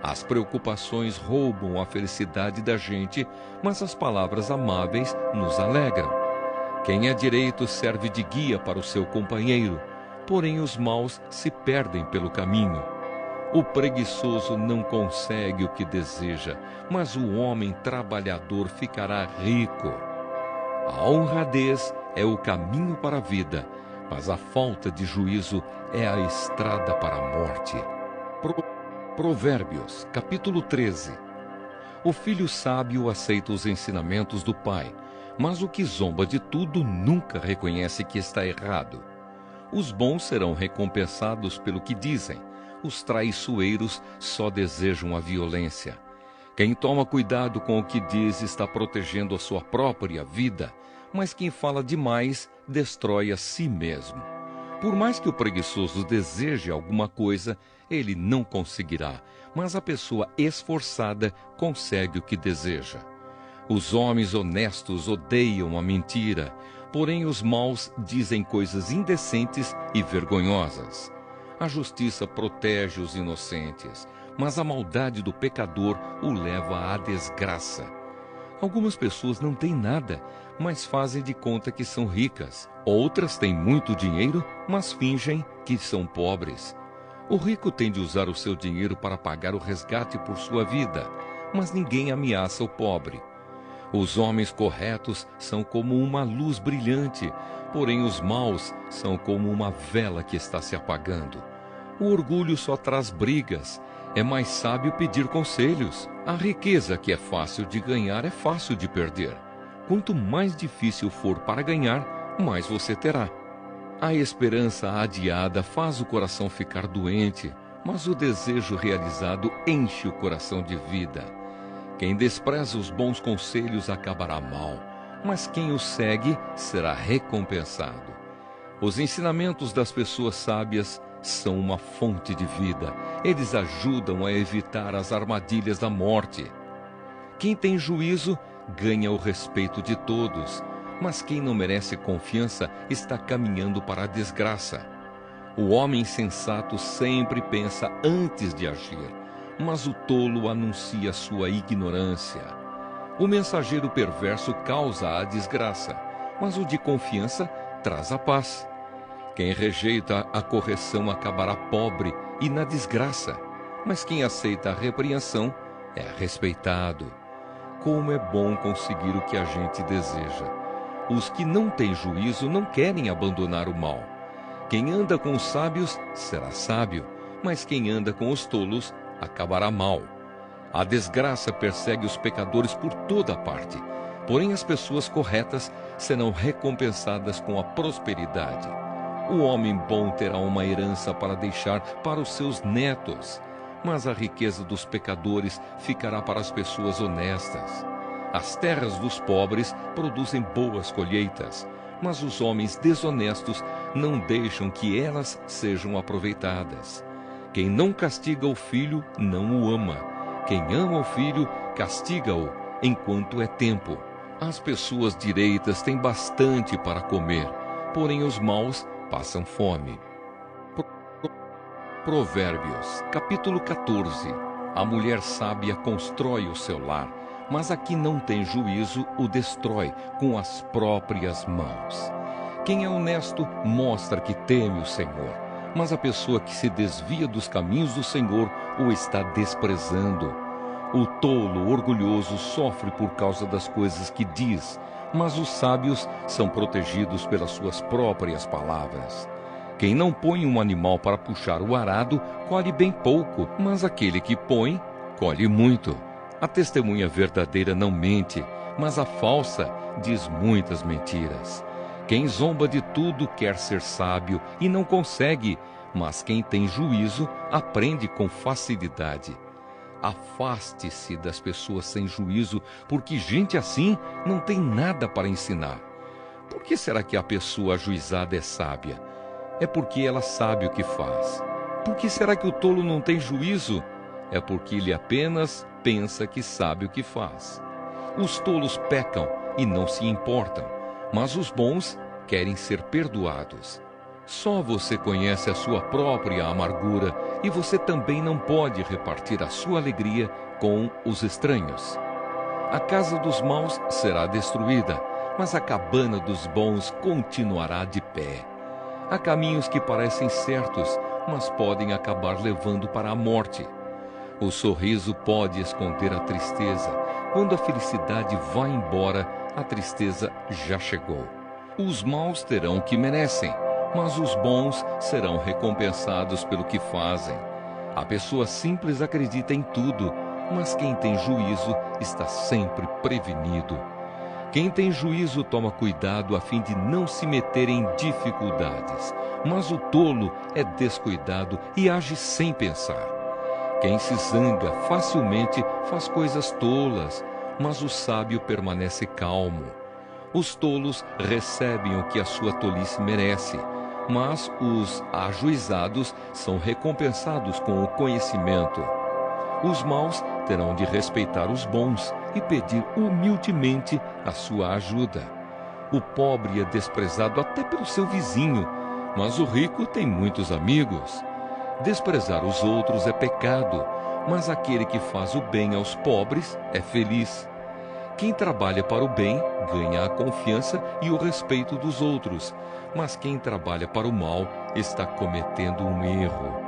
As preocupações roubam a felicidade da gente, mas as palavras amáveis nos alegram. Quem é direito serve de guia para o seu companheiro, porém os maus se perdem pelo caminho. O preguiçoso não consegue o que deseja, mas o homem trabalhador ficará rico. A honradez é o caminho para a vida, mas a falta de juízo é a estrada para a morte. Provérbios, capítulo 13. O filho sábio aceita os ensinamentos do pai, mas o que zomba de tudo nunca reconhece que está errado. Os bons serão recompensados pelo que dizem, os traiçoeiros só desejam a violência. Quem toma cuidado com o que diz está protegendo a sua própria vida, mas quem fala demais destrói a si mesmo. Por mais que o preguiçoso deseje alguma coisa, ele não conseguirá, mas a pessoa esforçada consegue o que deseja. Os homens honestos odeiam a mentira, porém os maus dizem coisas indecentes e vergonhosas. A justiça protege os inocentes, mas a maldade do pecador o leva à desgraça. Algumas pessoas não têm nada, mas fazem de conta que são ricas. Outras têm muito dinheiro, mas fingem que são pobres. O rico tem de usar o seu dinheiro para pagar o resgate por sua vida, mas ninguém ameaça o pobre. Os homens corretos são como uma luz brilhante, porém os maus são como uma vela que está se apagando. O orgulho só traz brigas. É mais sábio pedir conselhos. A riqueza que é fácil de ganhar é fácil de perder. Quanto mais difícil for para ganhar, mais você terá. A esperança adiada faz o coração ficar doente, mas o desejo realizado enche o coração de vida. Quem despreza os bons conselhos acabará mal, mas quem os segue será recompensado. Os ensinamentos das pessoas sábias são uma fonte de vida. Eles ajudam a evitar as armadilhas da morte. Quem tem juízo ganha o respeito de todos, mas quem não merece confiança está caminhando para a desgraça. O homem sensato sempre pensa antes de agir, mas o tolo anuncia sua ignorância. O mensageiro perverso causa a desgraça, mas o de confiança traz a paz. Quem rejeita a correção acabará pobre e na desgraça, mas quem aceita a repreensão é respeitado. Como é bom conseguir o que a gente deseja. Os que não têm juízo não querem abandonar o mal. Quem anda com os sábios será sábio, mas quem anda com os tolos acabará mal. A desgraça persegue os pecadores por toda parte, porém as pessoas corretas serão recompensadas com a prosperidade. O homem bom terá uma herança para deixar para os seus netos, mas a riqueza dos pecadores ficará para as pessoas honestas. As terras dos pobres produzem boas colheitas, mas os homens desonestos não deixam que elas sejam aproveitadas. Quem não castiga o filho não o ama. Quem ama o filho castiga-o enquanto é tempo. As pessoas direitas têm bastante para comer, porém os maus passam fome. Provérbios, capítulo 14. A mulher sábia constrói o seu lar, mas a que não tem juízo o destrói com as próprias mãos. Quem é honesto mostra que teme o Senhor, mas a pessoa que se desvia dos caminhos do Senhor o está desprezando. O tolo orgulhoso sofre por causa das coisas que diz, mas os sábios são protegidos pelas suas próprias palavras. Quem não põe um animal para puxar o arado, colhe bem pouco, mas aquele que põe, colhe muito. A testemunha verdadeira não mente, mas a falsa diz muitas mentiras. Quem zomba de tudo quer ser sábio e não consegue, mas quem tem juízo aprende com facilidade. Afaste-se das pessoas sem juízo, porque gente assim não tem nada para ensinar. Por que será que a pessoa ajuizada é sábia? É porque ela sabe o que faz. Por que será que o tolo não tem juízo? É porque ele apenas pensa que sabe o que faz. Os tolos pecam e não se importam, mas os bons querem ser perdoados. Só você conhece a sua própria amargura e você também não pode repartir a sua alegria com os estranhos. A casa dos maus será destruída, mas a cabana dos bons continuará de pé. Há caminhos que parecem certos, mas podem acabar levando para a morte. O sorriso pode esconder a tristeza. Quando a felicidade vai embora, a tristeza já chegou. Os maus terão o que merecem, mas os bons serão recompensados pelo que fazem. A pessoa simples acredita em tudo, mas quem tem juízo está sempre prevenido. Quem tem juízo toma cuidado a fim de não se meter em dificuldades, mas o tolo é descuidado e age sem pensar. Quem se zanga facilmente faz coisas tolas, mas o sábio permanece calmo. Os tolos recebem o que a sua tolice merece, mas os ajuizados são recompensados com o conhecimento. Os maus terão de respeitar os bons e pedir humildemente a sua ajuda. O pobre é desprezado até pelo seu vizinho, mas o rico tem muitos amigos. Desprezar os outros é pecado, mas aquele que faz o bem aos pobres é feliz. Quem trabalha para o bem ganha a confiança e o respeito dos outros, mas quem trabalha para o mal está cometendo um erro.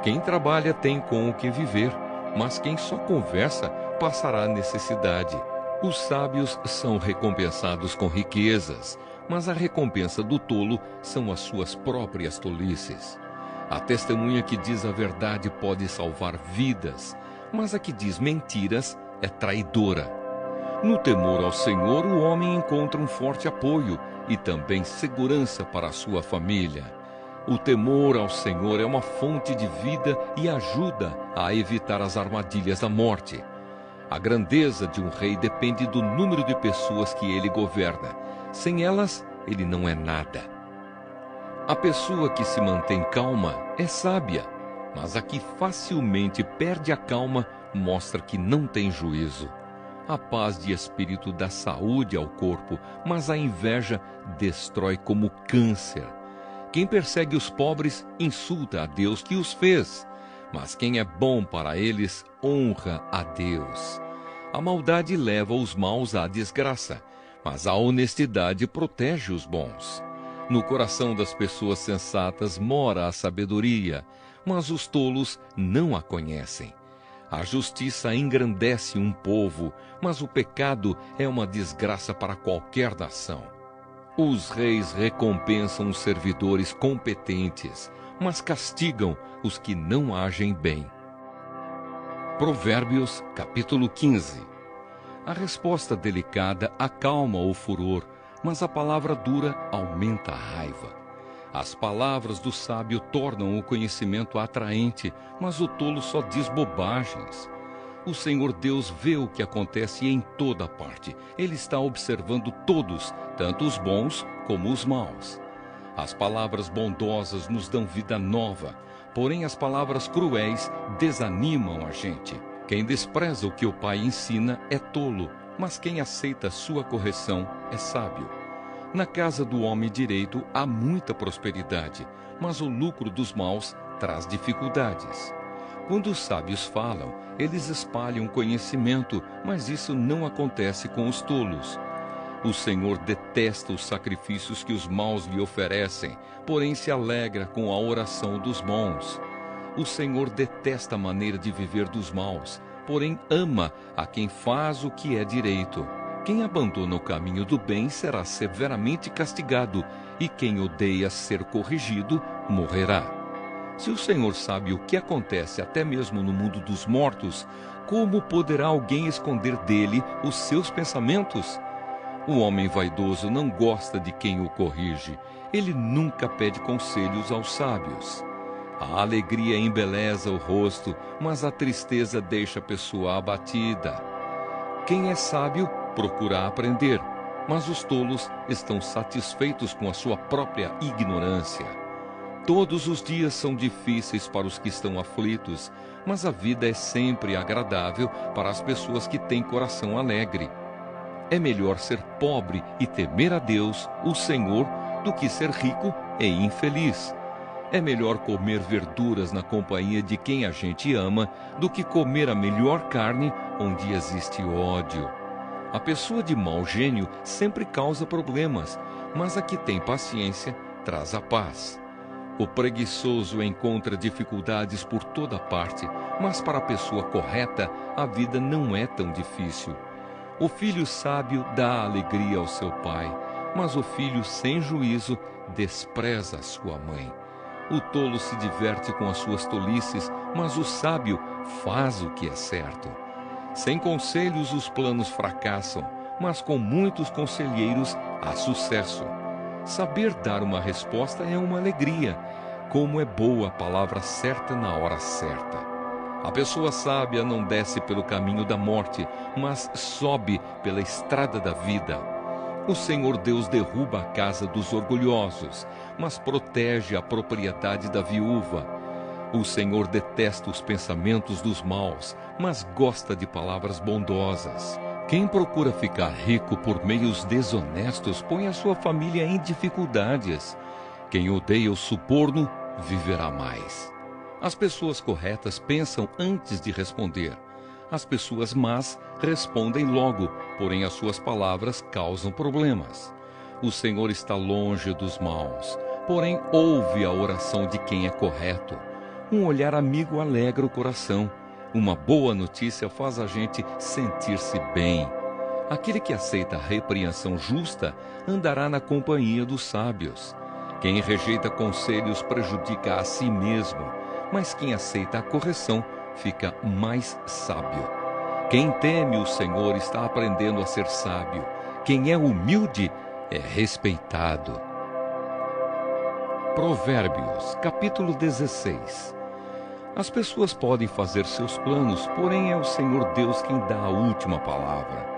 Quem trabalha tem com o que viver, mas quem só conversa passará necessidade. Os sábios são recompensados com riquezas, mas a recompensa do tolo são as suas próprias tolices. A testemunha que diz a verdade pode salvar vidas, mas a que diz mentiras é traidora. No temor ao Senhor, o homem encontra um forte apoio e também segurança para a sua família. O temor ao Senhor é uma fonte de vida e ajuda a evitar as armadilhas da morte. A grandeza de um rei depende do número de pessoas que ele governa. Sem elas, ele não é nada. A pessoa que se mantém calma é sábia, mas a que facilmente perde a calma mostra que não tem juízo. A paz de espírito dá saúde ao corpo, mas a inveja destrói como câncer. Quem persegue os pobres insulta a Deus que os fez, mas quem é bom para eles honra a Deus. A maldade leva os maus à desgraça, mas a honestidade protege os bons. No coração das pessoas sensatas mora a sabedoria, mas os tolos não a conhecem. A justiça engrandece um povo, mas o pecado é uma desgraça para qualquer nação. Os reis recompensam os servidores competentes, mas castigam os que não agem bem. Provérbios, capítulo 15. A resposta delicada acalma o furor, mas a palavra dura aumenta a raiva. As palavras do sábio tornam o conhecimento atraente, mas o tolo só diz bobagens. O Senhor Deus vê o que acontece em toda parte. Ele está observando todos, tanto os bons como os maus. As palavras bondosas nos dão vida nova, porém as palavras cruéis desanimam a gente. Quem despreza o que o pai ensina é tolo, mas quem aceita sua correção é sábio. Na casa do homem direito há muita prosperidade, mas o lucro dos maus traz dificuldades. Quando os sábios falam, eles espalham conhecimento, mas isso não acontece com os tolos. O Senhor detesta os sacrifícios que os maus lhe oferecem, porém se alegra com a oração dos bons. O Senhor detesta a maneira de viver dos maus, porém ama a quem faz o que é direito. Quem abandona o caminho do bem será severamente castigado, e quem odeia ser corrigido morrerá. Se o Senhor sabe o que acontece até mesmo no mundo dos mortos, como poderá alguém esconder dele os seus pensamentos? O homem vaidoso não gosta de quem o corrige. Ele nunca pede conselhos aos sábios. A alegria embeleza o rosto, mas a tristeza deixa a pessoa abatida. Quem é sábio procura aprender, mas os tolos estão satisfeitos com a sua própria ignorância. Todos os dias são difíceis para os que estão aflitos, mas a vida é sempre agradável para as pessoas que têm coração alegre. É melhor ser pobre e temer a Deus, o Senhor, do que ser rico e infeliz. É melhor comer verduras na companhia de quem a gente ama do que comer a melhor carne onde existe ódio. A pessoa de mau gênio sempre causa problemas, mas a que tem paciência traz a paz. O preguiçoso encontra dificuldades por toda parte, mas para a pessoa correta a vida não é tão difícil. O filho sábio dá alegria ao seu pai, mas o filho sem juízo despreza a sua mãe. O tolo se diverte com as suas tolices, mas o sábio faz o que é certo. Sem conselhos os planos fracassam, mas com muitos conselheiros há sucesso. Saber dar uma resposta é uma alegria. Como é boa a palavra certa na hora certa. A pessoa sábia não desce pelo caminho da morte, mas sobe pela estrada da vida. O Senhor Deus derruba a casa dos orgulhosos, mas protege a propriedade da viúva. O Senhor detesta os pensamentos dos maus, mas gosta de palavras bondosas. Quem procura ficar rico por meios desonestos põe a sua família em dificuldades. Quem odeia o suborno viverá mais. As pessoas corretas pensam antes de responder. As pessoas más respondem logo, porém as suas palavras causam problemas. O Senhor está longe dos maus, porém ouve a oração de quem é correto. Um olhar amigo alegra o coração. Uma boa notícia faz a gente sentir-se bem. Aquele que aceita a repreensão justa andará na companhia dos sábios. Quem rejeita conselhos prejudica a si mesmo, mas quem aceita a correção fica mais sábio. Quem teme o Senhor está aprendendo a ser sábio. Quem é humilde é respeitado. Provérbios, capítulo 16. As pessoas podem fazer seus planos, porém é o Senhor Deus quem dá a última palavra.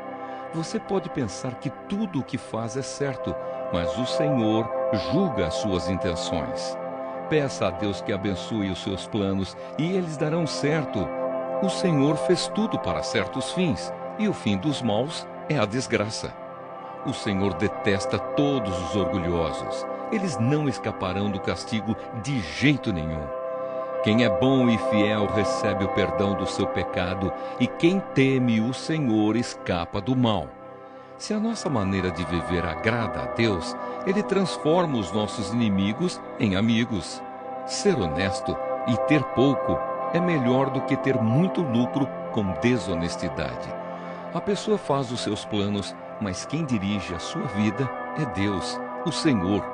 Você pode pensar que tudo o que faz é certo, mas o Senhor julga as suas intenções. Peça a Deus que abençoe os seus planos e eles darão certo. O Senhor fez tudo para certos fins, e o fim dos maus é a desgraça. O Senhor detesta todos os orgulhosos. Eles não escaparão do castigo de jeito nenhum. Quem é bom e fiel recebe o perdão do seu pecado, e quem teme o Senhor escapa do mal. Se a nossa maneira de viver agrada a Deus, Ele transforma os nossos inimigos em amigos. Ser honesto e ter pouco é melhor do que ter muito lucro com desonestidade. A pessoa faz os seus planos, mas quem dirige a sua vida é Deus, o Senhor.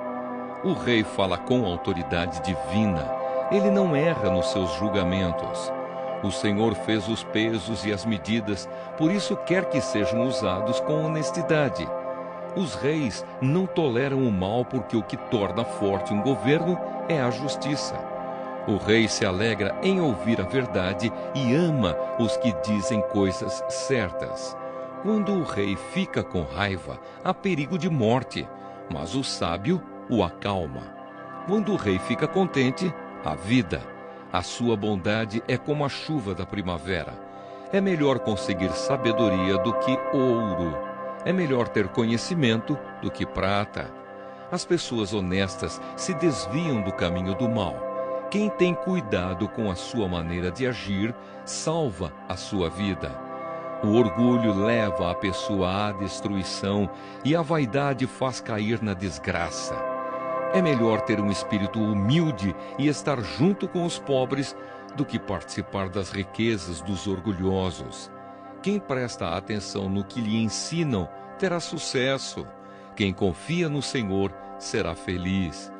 O rei fala com autoridade divina. Ele não erra nos seus julgamentos. O Senhor fez os pesos e as medidas, por isso quer que sejam usados com honestidade. Os reis não toleram o mal, porque o que torna forte um governo é a justiça. O rei se alegra em ouvir a verdade e ama os que dizem coisas certas. Quando o rei fica com raiva, há perigo de morte, mas o sábio o acalma. Quando o rei fica contente, há vida. A sua bondade é como a chuva da primavera. É melhor conseguir sabedoria do que ouro. É melhor ter conhecimento do que prata. As pessoas honestas se desviam do caminho do mal. Quem tem cuidado com a sua maneira de agir, salva a sua vida. O orgulho leva a pessoa à destruição e a vaidade faz cair na desgraça. É melhor ter um espírito humilde e estar junto com os pobres do que participar das riquezas dos orgulhosos. Quem presta atenção no que lhe ensinam terá sucesso. Quem confia no Senhor será feliz.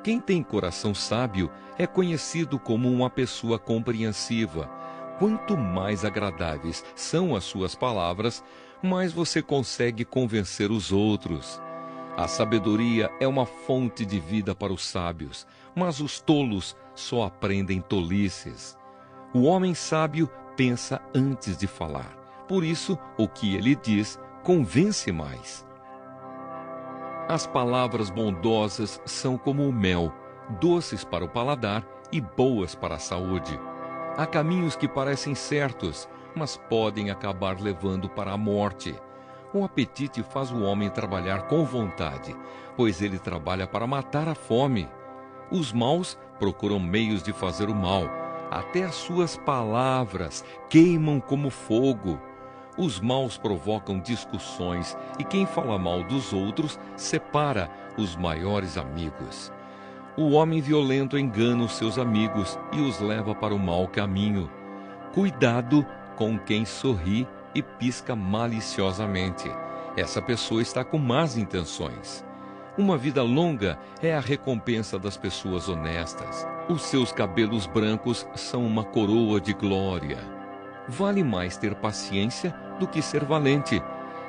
Quem tem coração sábio é conhecido como uma pessoa compreensiva. Quanto mais agradáveis são as suas palavras, mais você consegue convencer os outros. A sabedoria é uma fonte de vida para os sábios, mas os tolos só aprendem tolices. O homem sábio pensa antes de falar, por isso o que ele diz convence mais. As palavras bondosas são como o mel, doces para o paladar e boas para a saúde. Há caminhos que parecem certos, mas podem acabar levando para a morte. O apetite faz o homem trabalhar com vontade, pois ele trabalha para matar a fome. Os maus procuram meios de fazer o mal. Até as suas palavras queimam como fogo. Os maus provocam discussões, e quem fala mal dos outros separa os maiores amigos. O homem violento engana os seus amigos e os leva para o mau caminho. Cuidado com quem sorri e pisca maliciosamente. Essa pessoa está com más intenções. Uma vida longa é a recompensa das pessoas honestas. Os seus cabelos brancos são uma coroa de glória. Vale mais ter paciência do que ser valente.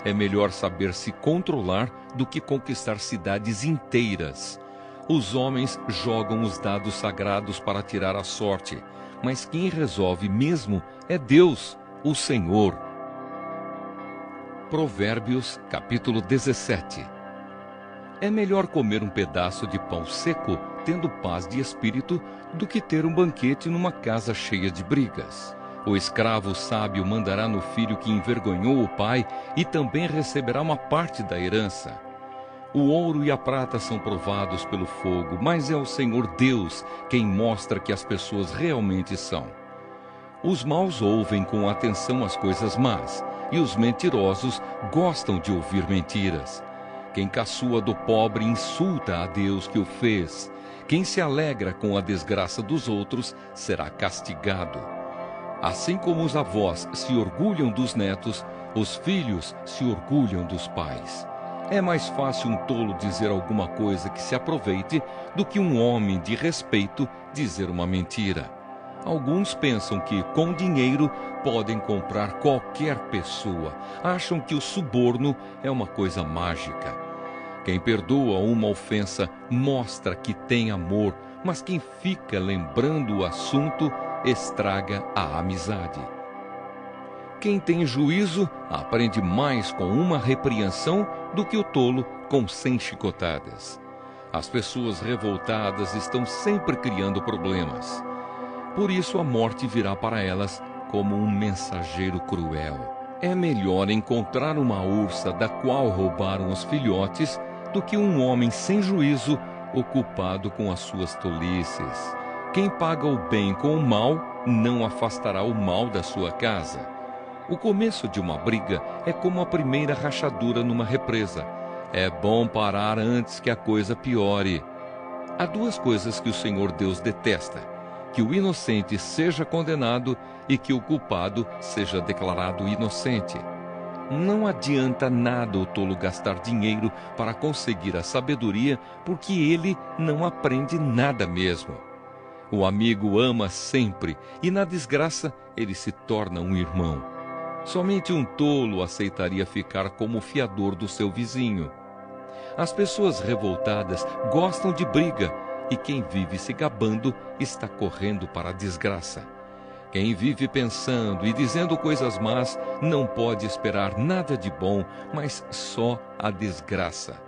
É melhor saber se controlar do que conquistar cidades inteiras. Os homens jogam os dados sagrados para tirar a sorte, mas quem resolve mesmo é Deus, o Senhor. Provérbios, capítulo 17. É melhor comer um pedaço de pão seco, tendo paz de espírito, do que ter um banquete numa casa cheia de brigas. O escravo sábio mandará no filho que envergonhou o pai e também receberá uma parte da herança. O ouro e a prata são provados pelo fogo, mas é o Senhor Deus quem mostra que as pessoas realmente são. Os maus ouvem com atenção as coisas más, e os mentirosos gostam de ouvir mentiras. Quem caçoa do pobre insulta a Deus que o fez. Quem se alegra com a desgraça dos outros será castigado. Assim como os avós se orgulham dos netos, os filhos se orgulham dos pais. É mais fácil um tolo dizer alguma coisa que se aproveite do que um homem de respeito dizer uma mentira. Alguns pensam que, com dinheiro, podem comprar qualquer pessoa. Acham que o suborno é uma coisa mágica. Quem perdoa uma ofensa mostra que tem amor, mas quem fica lembrando o assunto estraga a amizade. Quem tem juízo aprende mais com uma repreensão do que o tolo com 100 chicotadas. As pessoas revoltadas estão sempre criando problemas. Por isso a morte virá para elas como um mensageiro cruel. É melhor encontrar uma ursa da qual roubaram os filhotes do que um homem sem juízo ocupado com as suas tolices. Quem paga o bem com o mal não afastará o mal da sua casa. O começo de uma briga é como a primeira rachadura numa represa. É bom parar antes que a coisa piore. Há duas coisas que o Senhor Deus detesta: que o inocente seja condenado e que o culpado seja declarado inocente. Não adianta nada o tolo gastar dinheiro para conseguir a sabedoria, porque ele não aprende nada mesmo. O amigo ama sempre e na desgraça ele se torna um irmão. Somente um tolo aceitaria ficar como fiador do seu vizinho. As pessoas revoltadas gostam de briga, e quem vive se gabando está correndo para a desgraça. Quem vive pensando e dizendo coisas más não pode esperar nada de bom, mas só a desgraça.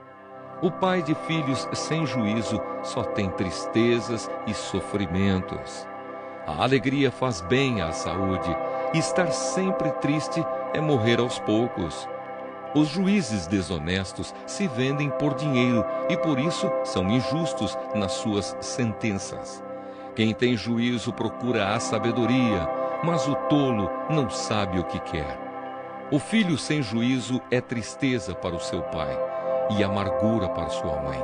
O pai de filhos sem juízo só tem tristezas e sofrimentos. A alegria faz bem à saúde, e estar sempre triste é morrer aos poucos. Os juízes desonestos se vendem por dinheiro e por isso são injustos nas suas sentenças. Quem tem juízo procura a sabedoria, mas o tolo não sabe o que quer. O filho sem juízo é tristeza para o seu pai e amargura para sua mãe.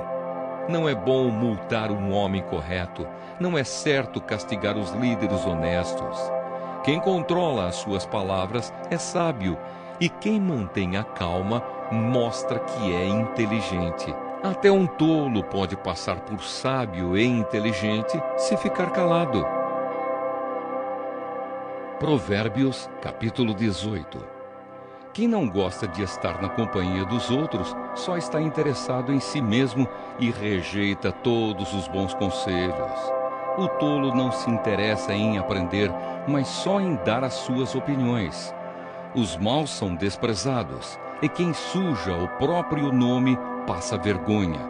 Não é bom multar um homem correto, não é certo castigar os líderes honestos. Quem controla as suas palavras é sábio, e quem mantém a calma mostra que é inteligente. Até um tolo pode passar por sábio e inteligente se ficar calado. Provérbios, capítulo 18. Quem não gosta de estar na companhia dos outros só está interessado em si mesmo e rejeita todos os bons conselhos. O tolo não se interessa em aprender, mas só em dar as suas opiniões. Os maus são desprezados, e quem suja o próprio nome passa vergonha.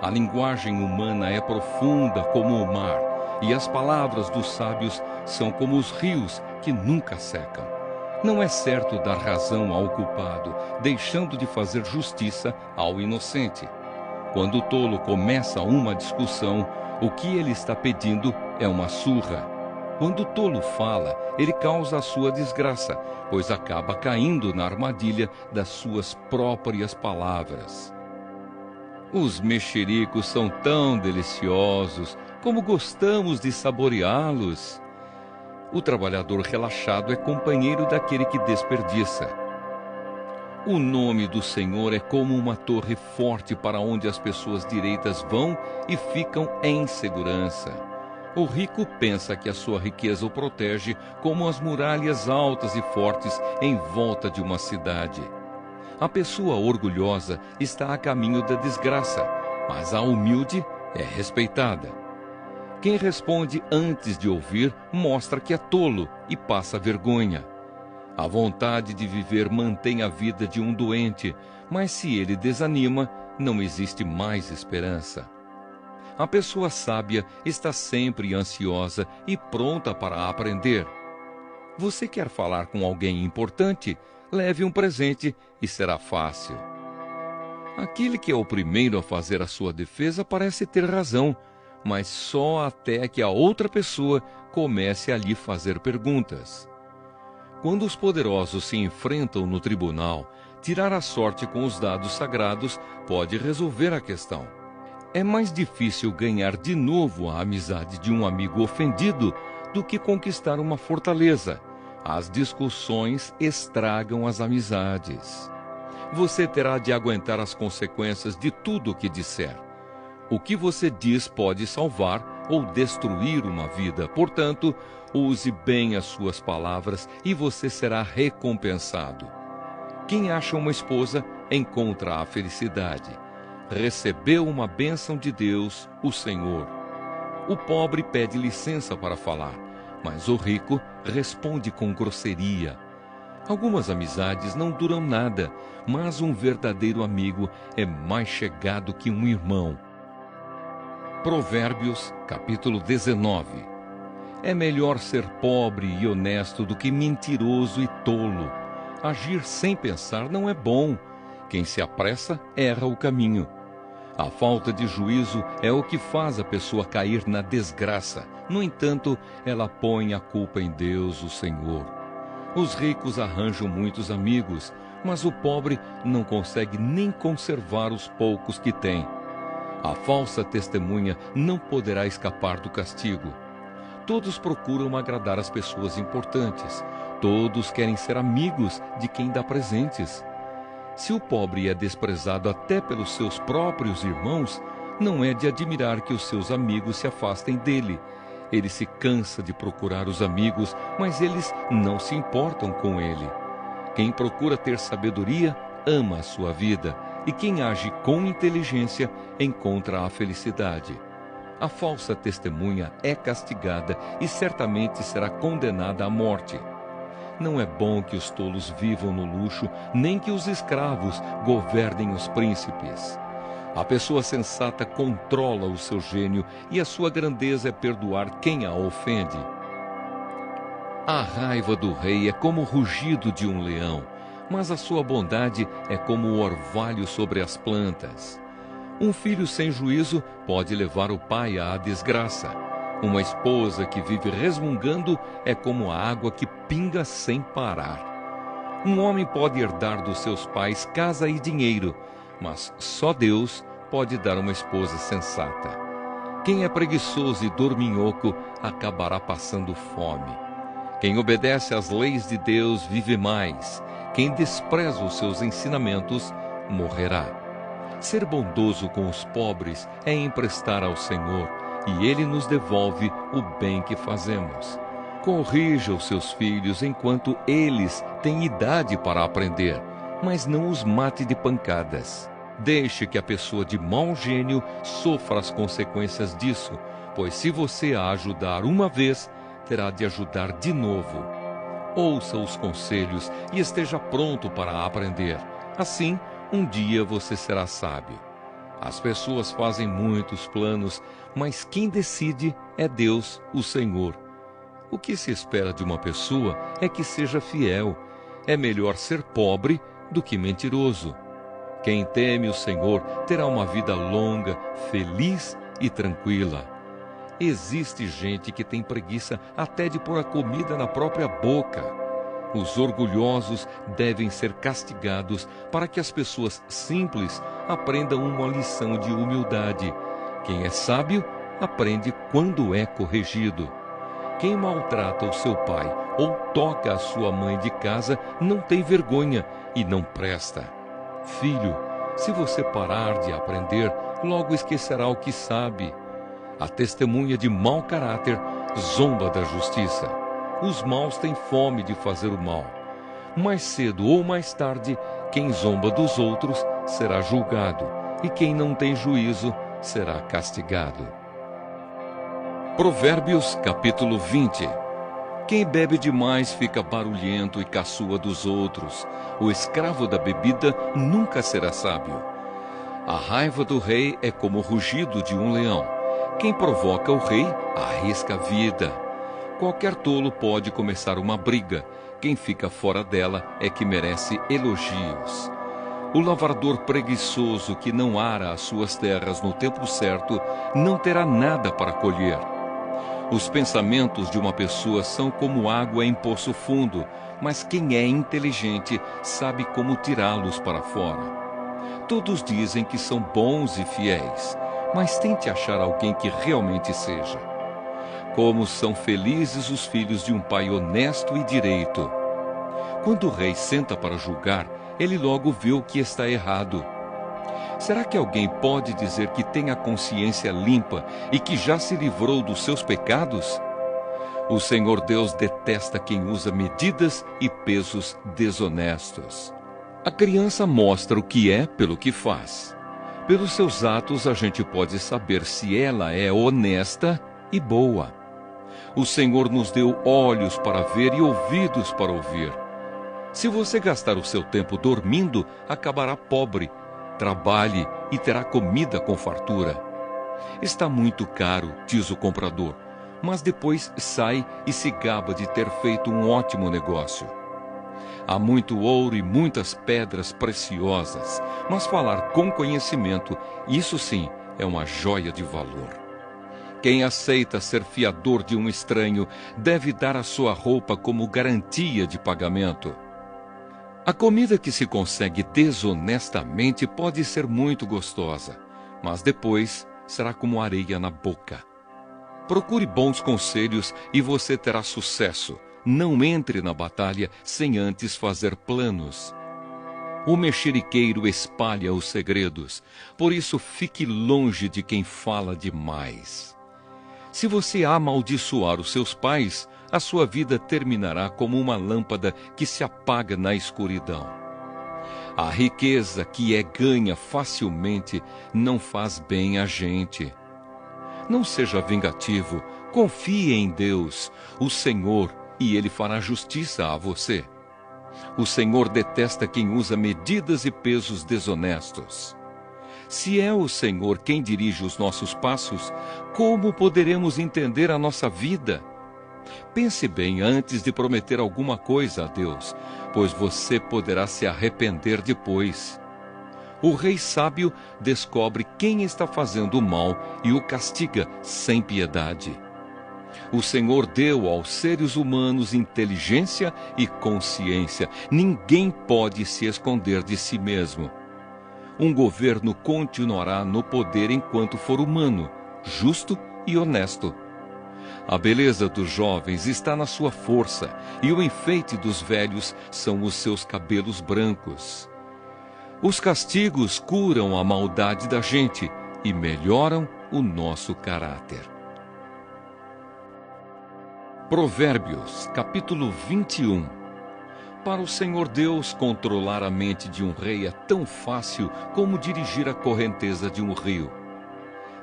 A linguagem humana é profunda como o mar, e as palavras dos sábios são como os rios que nunca secam. Não é certo dar razão ao culpado, deixando de fazer justiça ao inocente. Quando o tolo começa uma discussão, o que ele está pedindo é uma surra. Quando o tolo fala, ele causa a sua desgraça, pois acaba caindo na armadilha das suas próprias palavras. Os mexericos são tão deliciosos, como gostamos de saboreá-los. O trabalhador relaxado é companheiro daquele que desperdiça. O nome do Senhor é como uma torre forte para onde as pessoas direitas vão e ficam em segurança. O rico pensa que a sua riqueza o protege como as muralhas altas e fortes em volta de uma cidade. A pessoa orgulhosa está a caminho da desgraça, mas a humilde é respeitada. Quem responde antes de ouvir mostra que é tolo e passa vergonha. A vontade de viver mantém a vida de um doente, mas se ele desanima, não existe mais esperança. A pessoa sábia está sempre ansiosa e pronta para aprender. Você quer falar com alguém importante? Leve um presente e será fácil. Aquele que é o primeiro a fazer a sua defesa parece ter razão, mas só até que a outra pessoa comece a lhe fazer perguntas. Quando os poderosos se enfrentam no tribunal, tirar a sorte com os dados sagrados pode resolver a questão. É mais difícil ganhar de novo a amizade de um amigo ofendido do que conquistar uma fortaleza. As discussões estragam as amizades. Você terá de aguentar as consequências de tudo o que disser. O que você diz pode salvar ou destruir uma vida. Portanto, use bem as suas palavras e você será recompensado. Quem acha uma esposa, encontra a felicidade. Recebeu uma bênção de Deus, o Senhor. O pobre pede licença para falar, mas o rico responde com grosseria. Algumas amizades não duram nada, mas um verdadeiro amigo é mais chegado que um irmão. Provérbios, capítulo 19. É melhor ser pobre e honesto do que mentiroso e tolo. Agir sem pensar não é bom. Quem se apressa erra o caminho. A falta de juízo é o que faz a pessoa cair na desgraça. No entanto, ela põe a culpa em Deus, o Senhor. Os ricos arranjam muitos amigos, mas o pobre não consegue nem conservar os poucos que tem. A falsa testemunha não poderá escapar do castigo. Todos procuram agradar as pessoas importantes. Todos querem ser amigos de quem dá presentes. Se o pobre é desprezado até pelos seus próprios irmãos, não é de admirar que os seus amigos se afastem dele. Ele se cansa de procurar os amigos, mas eles não se importam com ele. Quem procura ter sabedoria, ama a sua vida, e quem age com inteligência, encontra a felicidade. A falsa testemunha é castigada e certamente será condenada à morte. Não é bom que os tolos vivam no luxo, nem que os escravos governem os príncipes. A pessoa sensata controla o seu gênio e a sua grandeza é perdoar quem a ofende. A raiva do rei é como o rugido de um leão, mas a sua bondade é como o orvalho sobre as plantas. Um filho sem juízo pode levar o pai à desgraça. Uma esposa que vive resmungando é como a água que pinga sem parar. Um homem pode herdar dos seus pais casa e dinheiro, mas só Deus pode dar uma esposa sensata. Quem é preguiçoso e dorminhoco acabará passando fome. Quem obedece às leis de Deus vive mais. Quem despreza os seus ensinamentos morrerá. Ser bondoso com os pobres é emprestar ao Senhor, e Ele nos devolve o bem que fazemos. Corrija os seus filhos enquanto eles têm idade para aprender, mas não os mate de pancadas. Deixe que a pessoa de mau gênio sofra as consequências disso, pois se você a ajudar uma vez, terá de ajudar de novo. Ouça os conselhos e esteja pronto para aprender. Assim, um dia você será sábio. As pessoas fazem muitos planos, mas quem decide é Deus, o Senhor. O que se espera de uma pessoa é que seja fiel. É melhor ser pobre do que mentiroso. Quem teme o Senhor terá uma vida longa, feliz e tranquila. Existe gente que tem preguiça até de pôr a comida na própria boca. Os orgulhosos devem ser castigados para que as pessoas simples aprendam uma lição de humildade. Quem é sábio aprende quando é corrigido. Quem maltrata o seu pai ou toca a sua mãe de casa não tem vergonha, e não presta. Filho, se você parar de aprender, logo esquecerá o que sabe. A testemunha de mau caráter zomba da justiça. Os maus têm fome de fazer o mal. Mais cedo ou mais tarde, quem zomba dos outros será julgado, e quem não tem juízo será castigado. Provérbios capítulo 20. Quem bebe demais fica barulhento e caçoa dos outros. O escravo da bebida nunca será sábio. A raiva do rei é como o rugido de um leão. Quem provoca o rei arrisca a vida. Qualquer tolo pode começar uma briga. Quem fica fora dela é que merece elogios. O lavrador preguiçoso que não ara as suas terras no tempo certo não terá nada para colher. Os pensamentos de uma pessoa são como água em poço fundo, mas quem é inteligente sabe como tirá-los para fora. Todos dizem que são bons e fiéis, mas tente achar alguém que realmente seja. Como são felizes os filhos de um pai honesto e direito. Quando o rei senta para julgar, ele logo vê o que está errado. Será que alguém pode dizer que tem a consciência limpa e que já se livrou dos seus pecados? O Senhor Deus detesta quem usa medidas e pesos desonestos. A criança mostra o que é pelo que faz. Pelos seus atos a gente pode saber se ela é honesta e boa. O Senhor nos deu olhos para ver e ouvidos para ouvir. Se você gastar o seu tempo dormindo, acabará pobre. Trabalhe e terá comida com fartura. Está muito caro, diz o comprador, mas depois sai e se gaba de ter feito um ótimo negócio. Há muito ouro e muitas pedras preciosas, mas falar com conhecimento, isso sim, é uma joia de valor. Quem aceita ser fiador de um estranho deve dar a sua roupa como garantia de pagamento. A comida que se consegue desonestamente pode ser muito gostosa, mas depois será como areia na boca. Procure bons conselhos e você terá sucesso. Não entre na batalha sem antes fazer planos. O mexeriqueiro espalha os segredos, por isso fique longe de quem fala demais. Se você amaldiçoar os seus pais, a sua vida terminará como uma lâmpada que se apaga na escuridão. A riqueza que é ganha facilmente não faz bem a gente. Não seja vingativo, confie em Deus, o Senhor, e Ele fará justiça a você. O Senhor detesta quem usa medidas e pesos desonestos. Se é o Senhor quem dirige os nossos passos, como poderemos entender a nossa vida? Pense bem antes de prometer alguma coisa a Deus, pois você poderá se arrepender depois. O rei sábio descobre quem está fazendo o mal e o castiga sem piedade. O Senhor deu aos seres humanos inteligência e consciência. Ninguém pode se esconder de si mesmo. Um governo continuará no poder enquanto for humano, justo e honesto. A beleza dos jovens está na sua força, e o enfeite dos velhos são os seus cabelos brancos. Os castigos curam a maldade da gente e melhoram o nosso caráter. Provérbios, capítulo 21. Para o Senhor Deus, controlar a mente de um rei é tão fácil como dirigir a correnteza de um rio.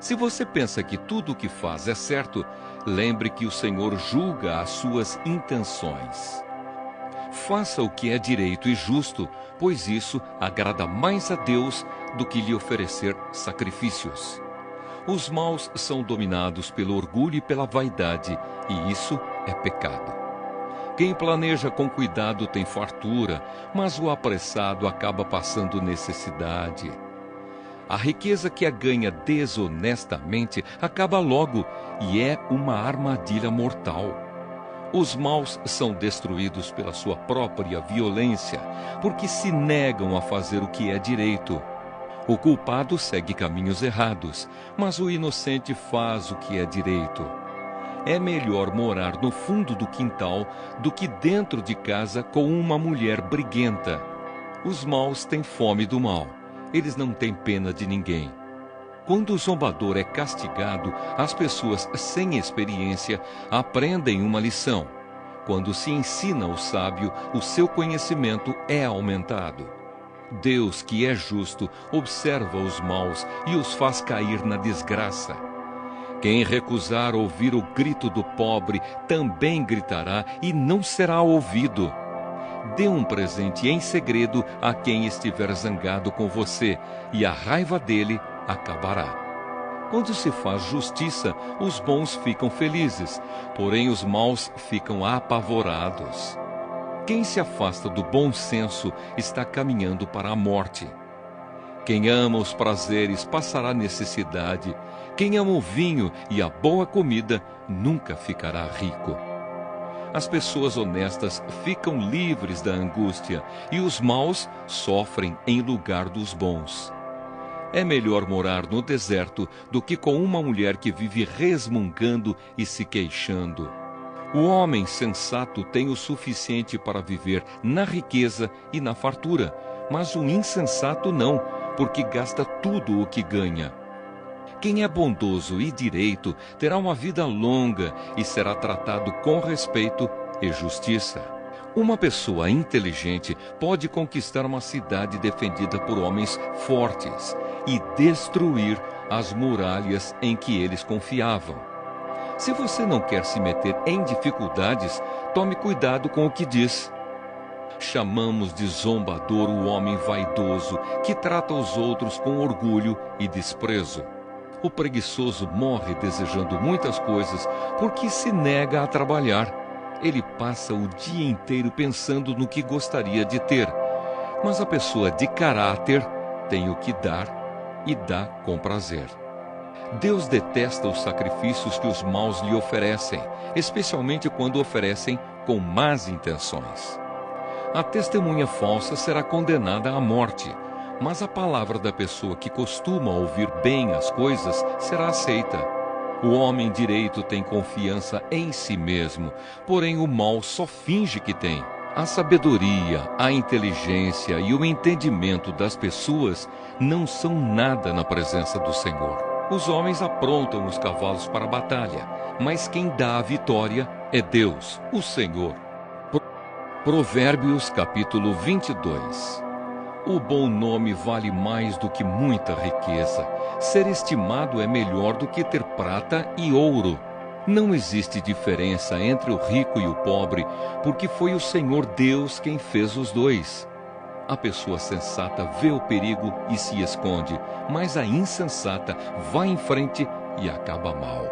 Se você pensa que tudo o que faz é certo, lembre que o Senhor julga as suas intenções. Faça o que é direito e justo, pois isso agrada mais a Deus do que lhe oferecer sacrifícios. Os maus são dominados pelo orgulho e pela vaidade, e isso é pecado. Quem planeja com cuidado tem fartura, mas o apressado acaba passando necessidade. A riqueza que a ganha desonestamente acaba logo e é uma armadilha mortal. Os maus são destruídos pela sua própria violência, porque se negam a fazer o que é direito. O culpado segue caminhos errados, mas o inocente faz o que é direito. É melhor morar no fundo do quintal do que dentro de casa com uma mulher briguenta. Os maus têm fome do mal. Eles não têm pena de ninguém. Quando o zombador é castigado, as pessoas sem experiência aprendem uma lição. Quando se ensina o sábio, o seu conhecimento é aumentado. Deus, que é justo, observa os maus e os faz cair na desgraça. Quem recusar ouvir o grito do pobre também gritará e não será ouvido. Dê um presente em segredo a quem estiver zangado com você, e a raiva dele acabará. Quando se faz justiça, os bons ficam felizes, porém os maus ficam apavorados. Quem se afasta do bom senso está caminhando para a morte. Quem ama os prazeres passará necessidade. Quem ama o vinho e a boa comida nunca ficará rico. As pessoas honestas ficam livres da angústia e os maus sofrem em lugar dos bons. É melhor morar no deserto do que com uma mulher que vive resmungando e se queixando. O homem sensato tem o suficiente para viver na riqueza e na fartura, mas o insensato não, porque gasta tudo o que ganha. Quem é bondoso e direito terá uma vida longa e será tratado com respeito e justiça. Uma pessoa inteligente pode conquistar uma cidade defendida por homens fortes e destruir as muralhas em que eles confiavam. Se você não quer se meter em dificuldades, tome cuidado com o que diz. Chamamos de zombador o homem vaidoso que trata os outros com orgulho e desprezo. O preguiçoso morre desejando muitas coisas porque se nega a trabalhar. Ele passa o dia inteiro pensando no que gostaria de ter. Mas a pessoa de caráter tem o que dar e dá com prazer. Deus detesta os sacrifícios que os maus lhe oferecem, especialmente quando oferecem com más intenções. A testemunha falsa será condenada à morte, mas a palavra da pessoa que costuma ouvir bem as coisas será aceita. O homem direito tem confiança em si mesmo, porém o mal só finge que tem. A sabedoria, a inteligência e o entendimento das pessoas não são nada na presença do Senhor. Os homens aprontam os cavalos para a batalha, mas quem dá a vitória é Deus, o Senhor. Provérbios capítulo 22. O bom nome vale mais do que muita riqueza. Ser estimado é melhor do que ter prata e ouro. Não existe diferença entre o rico e o pobre, porque foi o Senhor Deus quem fez os dois. A pessoa sensata vê o perigo e se esconde, mas a insensata vai em frente e acaba mal.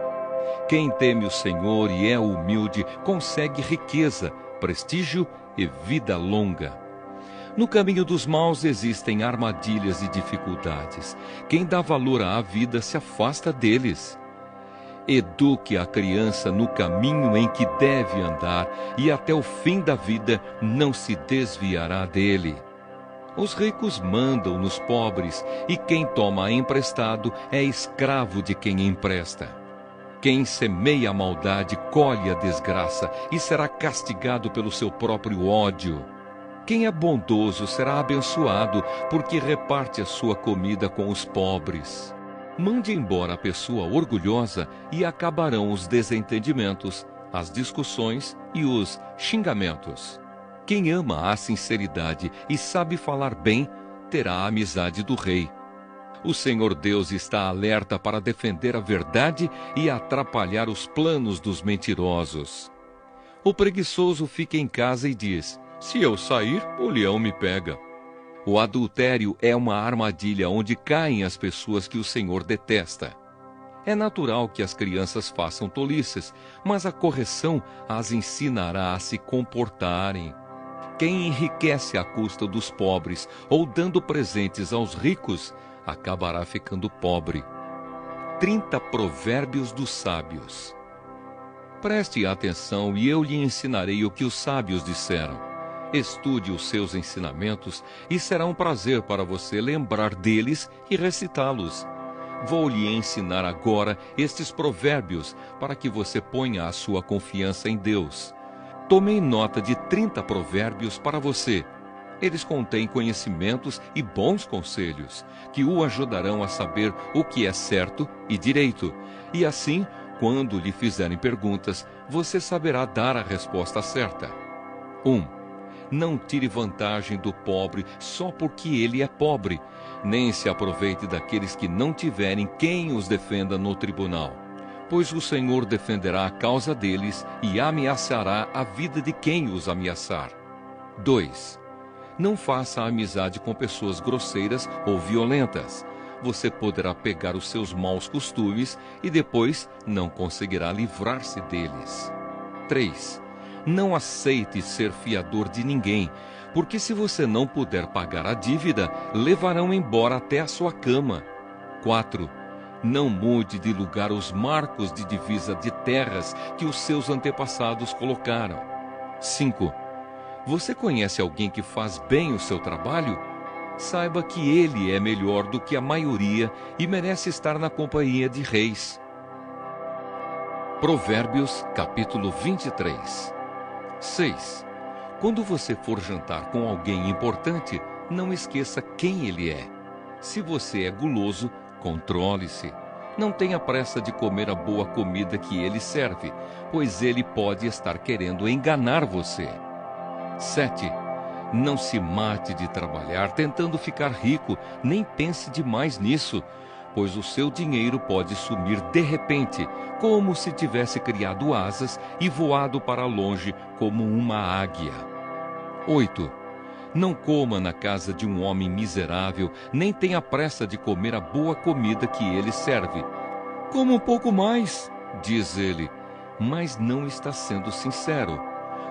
Quem teme o Senhor e é humilde consegue riqueza, prestígio e vida longa. No caminho dos maus existem armadilhas e dificuldades. Quem dá valor à vida se afasta deles. Eduque a criança no caminho em que deve andar, e até o fim da vida não se desviará dele. Os ricos mandam nos pobres, e quem toma emprestado é escravo de quem empresta. Quem semeia a maldade colhe a desgraça e será castigado pelo seu próprio ódio. Quem é bondoso será abençoado, porque reparte a sua comida com os pobres. Mande embora a pessoa orgulhosa e acabarão os desentendimentos, as discussões e os xingamentos. Quem ama a sinceridade e sabe falar bem, terá a amizade do rei. O Senhor Deus está alerta para defender a verdade e atrapalhar os planos dos mentirosos. O preguiçoso fica em casa e diz: se eu sair, o leão me pega. O adultério é uma armadilha onde caem as pessoas que o Senhor detesta. É natural que as crianças façam tolices, mas a correção as ensinará a se comportarem. Quem enriquece à custa dos pobres ou dando presentes aos ricos, acabará ficando pobre. 30 provérbios dos sábios. Preste atenção e eu lhe ensinarei o que os sábios disseram. Estude os seus ensinamentos e será um prazer para você lembrar deles e recitá-los. Vou lhe ensinar agora estes provérbios para que você ponha a sua confiança em Deus. Tomei nota de 30 provérbios para você. Eles contêm conhecimentos e bons conselhos, que o ajudarão a saber o que é certo e direito. E assim, quando lhe fizerem perguntas, você saberá dar a resposta certa. 1. Não tire vantagem do pobre só porque ele é pobre, nem se aproveite daqueles que não tiverem quem os defenda no tribunal, pois o Senhor defenderá a causa deles e ameaçará a vida de quem os ameaçar. 2. Não faça amizade com pessoas grosseiras ou violentas. Você poderá pegar os seus maus costumes e depois não conseguirá livrar-se deles. 3. Não aceite ser fiador de ninguém, porque se você não puder pagar a dívida, levarão embora até a sua cama. 4. Não mude de lugar os marcos de divisa de terras que os seus antepassados colocaram. 5. Você conhece alguém que faz bem o seu trabalho? Saiba que ele é melhor do que a maioria e merece estar na companhia de reis. Provérbios, capítulo 23. 6. Quando você for jantar com alguém importante, não esqueça quem ele é. Se você é guloso, controle-se. Não tenha pressa de comer a boa comida que ele serve, pois ele pode estar querendo enganar você. 7. Não se mate de trabalhar tentando ficar rico, nem pense demais nisso, pois o seu dinheiro pode sumir de repente, como se tivesse criado asas e voado para longe como uma águia. 8. Não coma na casa de um homem miserável, nem tenha pressa de comer a boa comida que ele serve. Coma um pouco mais, diz ele, mas não está sendo sincero.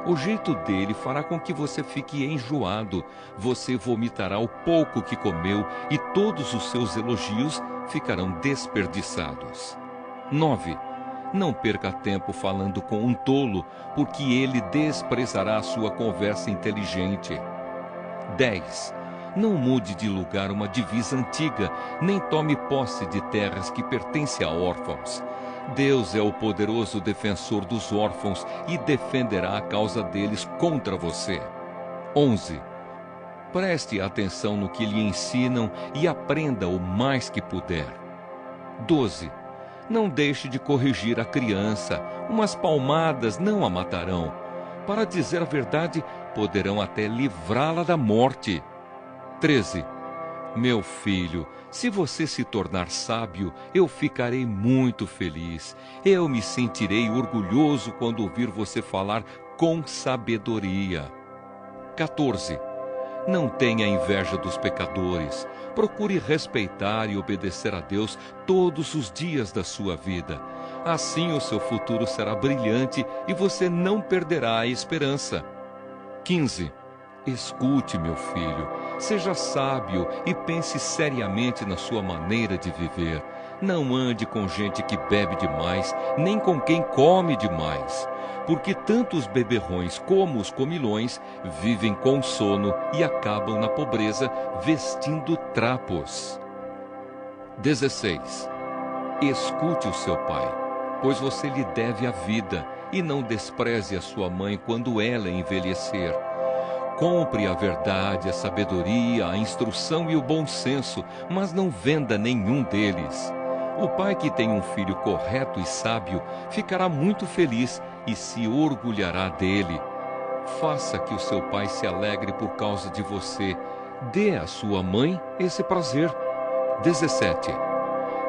O jeito dele fará com que você fique enjoado. Você vomitará o pouco que comeu e todos os seus elogios ficarão desperdiçados. 9. Não perca tempo falando com um tolo, porque ele desprezará a sua conversa inteligente. 10. Não mude de lugar uma divisa antiga, nem tome posse de terras que pertencem a órfãos. Deus é o poderoso defensor dos órfãos e defenderá a causa deles contra você. 11. Preste atenção no que lhe ensinam e aprenda o mais que puder. 12. Não deixe de corrigir a criança, umas palmadas não a matarão. Para dizer a verdade, poderão até livrá-la da morte. 13. Meu filho, se você se tornar sábio, eu ficarei muito feliz. Eu me sentirei orgulhoso quando ouvir você falar com sabedoria. 14. Não tenha inveja dos pecadores. Procure respeitar e obedecer a Deus todos os dias da sua vida. Assim o seu futuro será brilhante e você não perderá a esperança. 15. Escute, meu filho, seja sábio e pense seriamente na sua maneira de viver. Não ande com gente que bebe demais, nem com quem come demais, porque tanto os beberrões como os comilões vivem com sono e acabam na pobreza vestindo trapos. 16. Escute o seu pai, pois você lhe deve a vida, e não despreze a sua mãe quando ela envelhecer. Compre a verdade, a sabedoria, a instrução e o bom senso, mas não venda nenhum deles. O pai que tem um filho correto e sábio ficará muito feliz e se orgulhará dele. Faça que o seu pai se alegre por causa de você. Dê à sua mãe esse prazer. 17.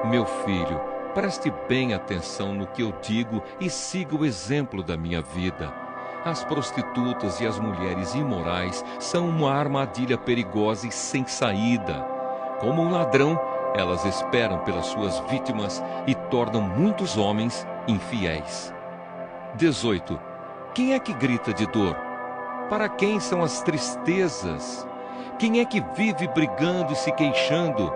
Meu filho, preste bem atenção no que eu digo e siga o exemplo da minha vida. As prostitutas e as mulheres imorais são uma armadilha perigosa e sem saída. Como um ladrão, elas esperam pelas suas vítimas e tornam muitos homens infiéis. 18. Quem é que grita de dor? Para quem são as tristezas? Quem é que vive brigando e se queixando?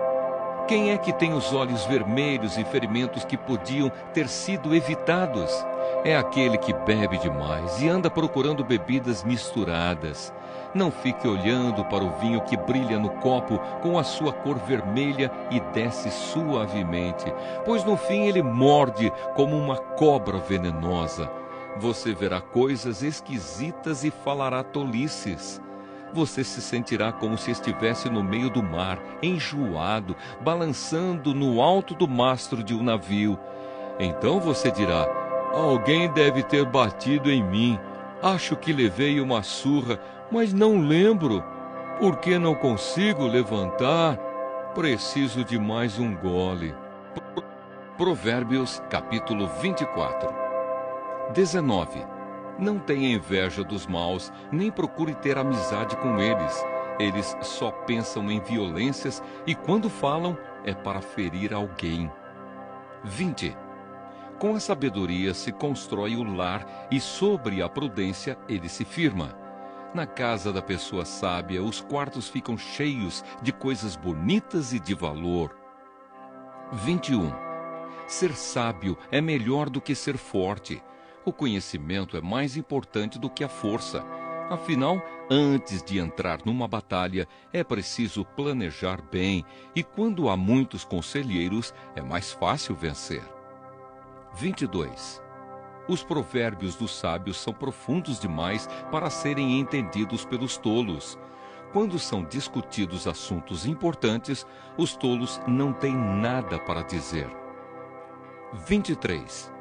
Quem é que tem os olhos vermelhos e ferimentos que podiam ter sido evitados? É aquele que bebe demais e anda procurando bebidas misturadas. Não fique olhando para o vinho que brilha no copo com a sua cor vermelha e desce suavemente, pois no fim ele morde como uma cobra venenosa. Você verá coisas esquisitas e falará tolices. Você se sentirá como se estivesse no meio do mar, enjoado, balançando no alto do mastro de um navio. Então você dirá: alguém deve ter batido em mim. Acho que levei uma surra, mas não lembro. Por que não consigo levantar? Preciso de mais um gole. Provérbios, capítulo 24. 19. Não tenha inveja dos maus, nem procure ter amizade com eles. Eles só pensam em violências e quando falam é para ferir alguém. 20. Com a sabedoria se constrói o lar e sobre a prudência ele se firma. Na casa da pessoa sábia, os quartos ficam cheios de coisas bonitas e de valor. 21. Ser sábio é melhor do que ser forte. O conhecimento é mais importante do que a força. Afinal, antes de entrar numa batalha, é preciso planejar bem, e quando há muitos conselheiros, é mais fácil vencer. 22. Os provérbios dos sábios são profundos demais para serem entendidos pelos tolos. Quando são discutidos assuntos importantes, os tolos não têm nada para dizer. 23.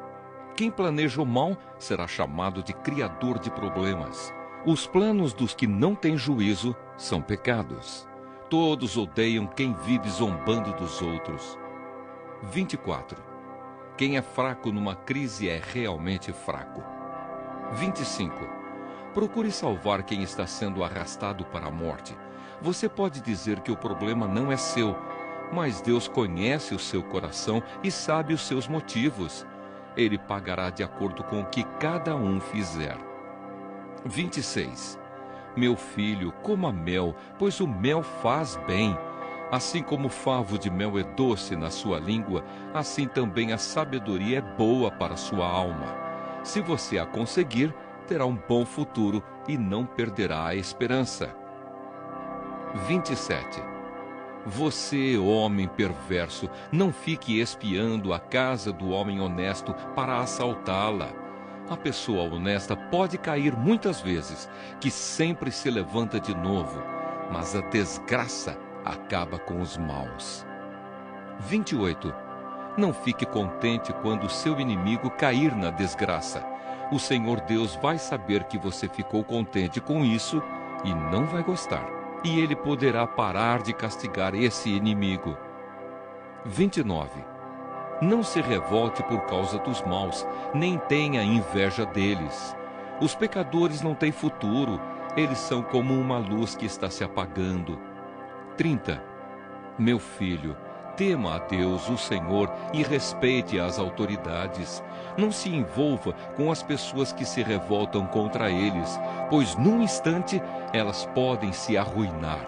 Quem planeja o mal será chamado de criador de problemas. Os planos dos que não têm juízo são pecados. Todos odeiam quem vive zombando dos outros. 24. Quem é fraco numa crise é realmente fraco. 25. Procure salvar quem está sendo arrastado para a morte. Você pode dizer que o problema não é seu, mas Deus conhece o seu coração e sabe os seus motivos. Ele pagará de acordo com o que cada um fizer. 26. Meu filho, coma mel, pois o mel faz bem. Assim como o favo de mel é doce na sua língua, assim também a sabedoria é boa para a sua alma. Se você a conseguir, terá um bom futuro e não perderá a esperança. 27. Você, homem perverso, não fique espiando a casa do homem honesto para assaltá-la. A pessoa honesta pode cair muitas vezes, que sempre se levanta de novo, mas a desgraça acaba com os maus. 28. Não fique contente quando seu inimigo cair na desgraça. O Senhor Deus vai saber que você ficou contente com isso e não vai gostar. E Ele poderá parar de castigar esse inimigo. 29. Não se revolte por causa dos maus, nem tenha inveja deles. Os pecadores não têm futuro, eles são como uma luz que está se apagando. 30. Meu filho, tema a Deus, o Senhor, e respeite as autoridades. Não se envolva com as pessoas que se revoltam contra eles, pois num instante elas podem se arruinar.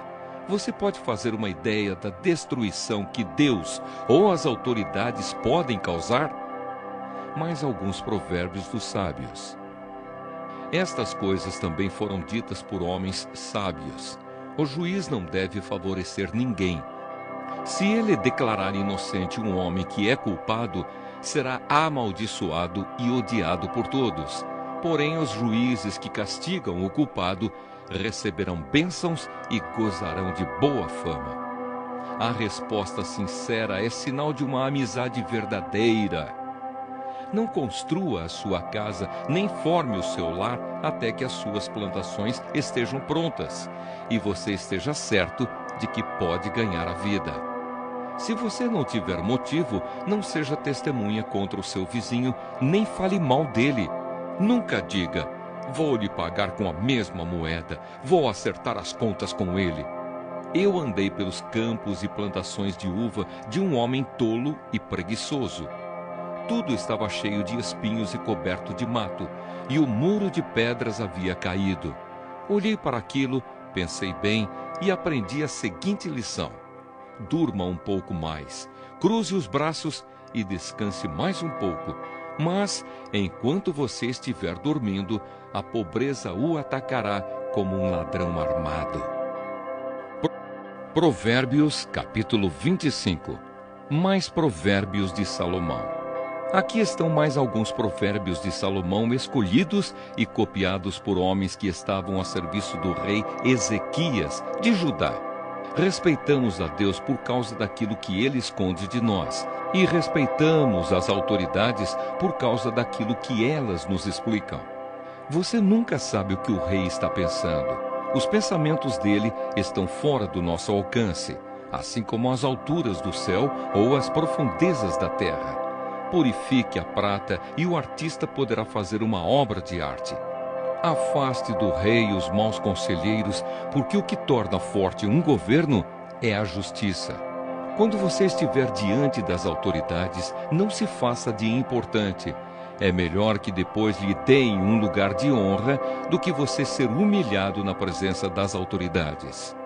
Você pode fazer uma ideia da destruição que Deus ou as autoridades podem causar? Mais alguns provérbios dos sábios. Estas coisas também foram ditas por homens sábios. O juiz não deve favorecer ninguém. Se ele declarar inocente um homem que é culpado, será amaldiçoado e odiado por todos. Porém, os juízes que castigam o culpado receberão bênçãos e gozarão de boa fama. A resposta sincera é sinal de uma amizade verdadeira. Não construa a sua casa, nem forme o seu lar até que as suas plantações estejam prontas e você esteja certo de que pode ganhar a vida. Se você não tiver motivo, não seja testemunha contra o seu vizinho, nem fale mal dele. Nunca diga: vou lhe pagar com a mesma moeda, vou acertar as contas com ele. Eu andei pelos campos e plantações de uva de um homem tolo e preguiçoso. Tudo estava cheio de espinhos e coberto de mato, e o muro de pedras havia caído. Olhei para aquilo, pensei bem e aprendi a seguinte lição: durma um pouco mais, cruze os braços e descanse mais um pouco. Mas, enquanto você estiver dormindo, a pobreza o atacará como um ladrão armado. Provérbios, capítulo 25. Mais provérbios de Salomão. Aqui estão mais alguns provérbios de Salomão escolhidos e copiados por homens que estavam a serviço do rei Ezequias, de Judá. Respeitamos a Deus por causa daquilo que Ele esconde de nós, e respeitamos as autoridades por causa daquilo que elas nos explicam. Você nunca sabe o que o rei está pensando. Os pensamentos dele estão fora do nosso alcance, assim como as alturas do céu ou as profundezas da terra. Purifique a prata e o artista poderá fazer uma obra de arte. Afaste do rei os maus conselheiros, porque o que torna forte um governo é a justiça. Quando você estiver diante das autoridades, não se faça de importante. É melhor que depois lhe deem um lugar de honra do que você ser humilhado na presença das autoridades.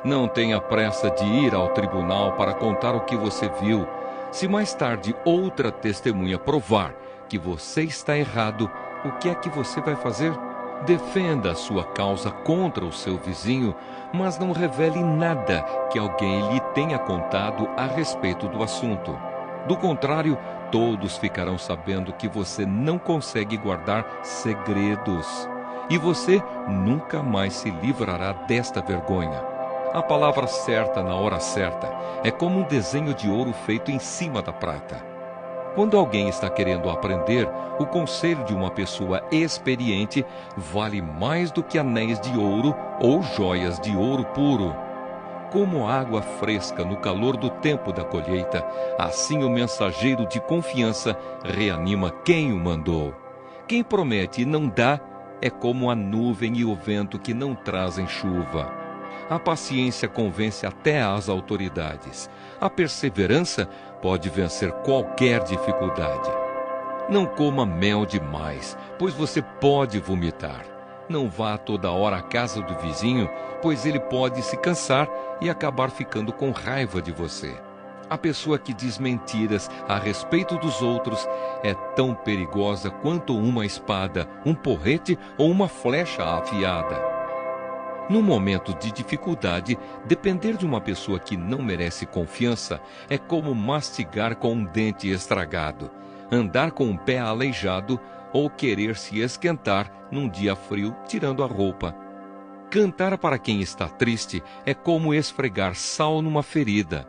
Não tenha pressa de ir ao tribunal para contar o que você viu. Se mais tarde outra testemunha provar que você está errado, o que é que você vai fazer? Defenda a sua causa contra o seu vizinho, mas não revele nada que alguém lhe tenha contado a respeito do assunto. Do contrário, todos ficarão sabendo que você não consegue guardar segredos. E você nunca mais se livrará desta vergonha. A palavra certa na hora certa é como um desenho de ouro feito em cima da prata. Quando alguém está querendo aprender, o conselho de uma pessoa experiente vale mais do que anéis de ouro ou joias de ouro puro. Como água fresca no calor do tempo da colheita, assim o mensageiro de confiança reanima quem o mandou. Quem promete e não dá é como a nuvem e o vento que não trazem chuva. A paciência convence até as autoridades. A perseverança pode vencer qualquer dificuldade. Não coma mel demais, pois você pode vomitar. Não vá toda hora à casa do vizinho, pois ele pode se cansar e acabar ficando com raiva de você. A pessoa que diz mentiras a respeito dos outros é tão perigosa quanto uma espada, um porrete ou uma flecha afiada. No momento de dificuldade, depender de uma pessoa que não merece confiança é como mastigar com um dente estragado, andar com um pé aleijado ou querer se esquentar num dia frio tirando a roupa. Cantar para quem está triste é como esfregar sal numa ferida.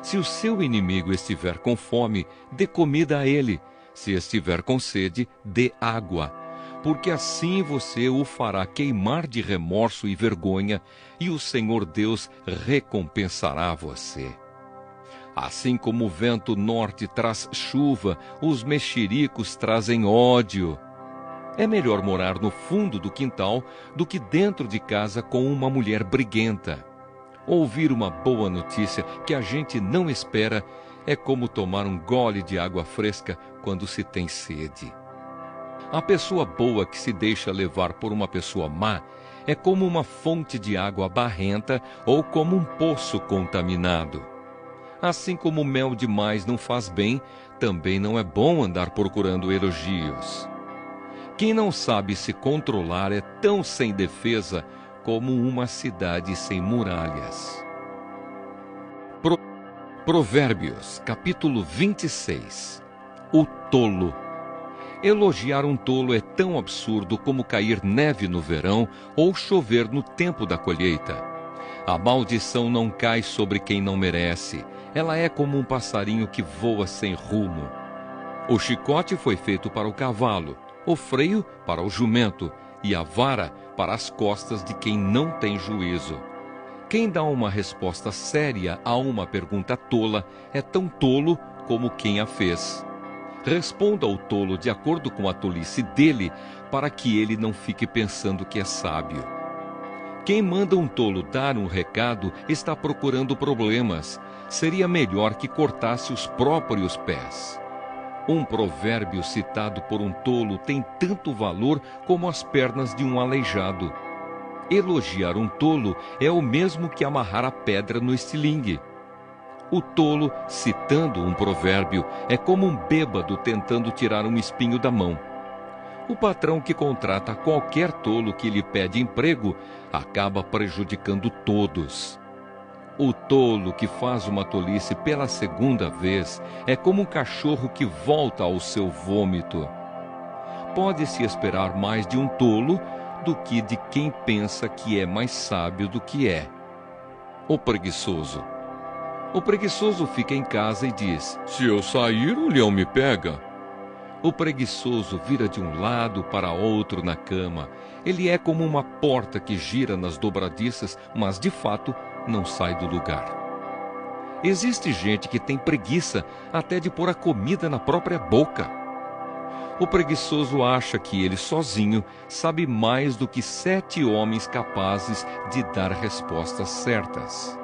Se o seu inimigo estiver com fome, dê comida a ele. Se estiver com sede, dê água. Porque assim você o fará queimar de remorso e vergonha, e o Senhor Deus recompensará você. Assim como o vento norte traz chuva, os mexericos trazem ódio. É melhor morar no fundo do quintal do que dentro de casa com uma mulher briguenta. Ouvir uma boa notícia que a gente não espera é como tomar um gole de água fresca quando se tem sede. A pessoa boa que se deixa levar por uma pessoa má é como uma fonte de água barrenta ou como um poço contaminado. Assim como o mel demais não faz bem, também não é bom andar procurando elogios. Quem não sabe se controlar é tão sem defesa como uma cidade sem muralhas. Provérbios, capítulo 26. O tolo. Elogiar um tolo é tão absurdo como cair neve no verão ou chover no tempo da colheita. A maldição não cai sobre quem não merece. Ela é como um passarinho que voa sem rumo. O chicote foi feito para o cavalo, o freio para o jumento e a vara para as costas de quem não tem juízo. Quem dá uma resposta séria a uma pergunta tola é tão tolo como quem a fez. Responda ao tolo de acordo com a tolice dele, para que ele não fique pensando que é sábio. Quem manda um tolo dar um recado está procurando problemas. Seria melhor que cortasse os próprios pés. Um provérbio citado por um tolo tem tanto valor como as pernas de um aleijado. Elogiar um tolo é o mesmo que amarrar a pedra no estilingue. O tolo, citando um provérbio, é como um bêbado tentando tirar um espinho da mão. O patrão que contrata qualquer tolo que lhe pede emprego acaba prejudicando todos. O tolo que faz uma tolice pela segunda vez é como um cachorro que volta ao seu vômito. Pode-se esperar mais de um tolo do que de quem pensa que é mais sábio do que é. O preguiçoso. O preguiçoso fica em casa e diz: se eu sair, o leão me pega. O preguiçoso vira de um lado para outro na cama. Ele é como uma porta que gira nas dobradiças, mas de fato não sai do lugar. Existe gente que tem preguiça até de pôr a comida na própria boca. O preguiçoso acha que ele sozinho sabe mais do que 7 homens capazes de dar respostas certas.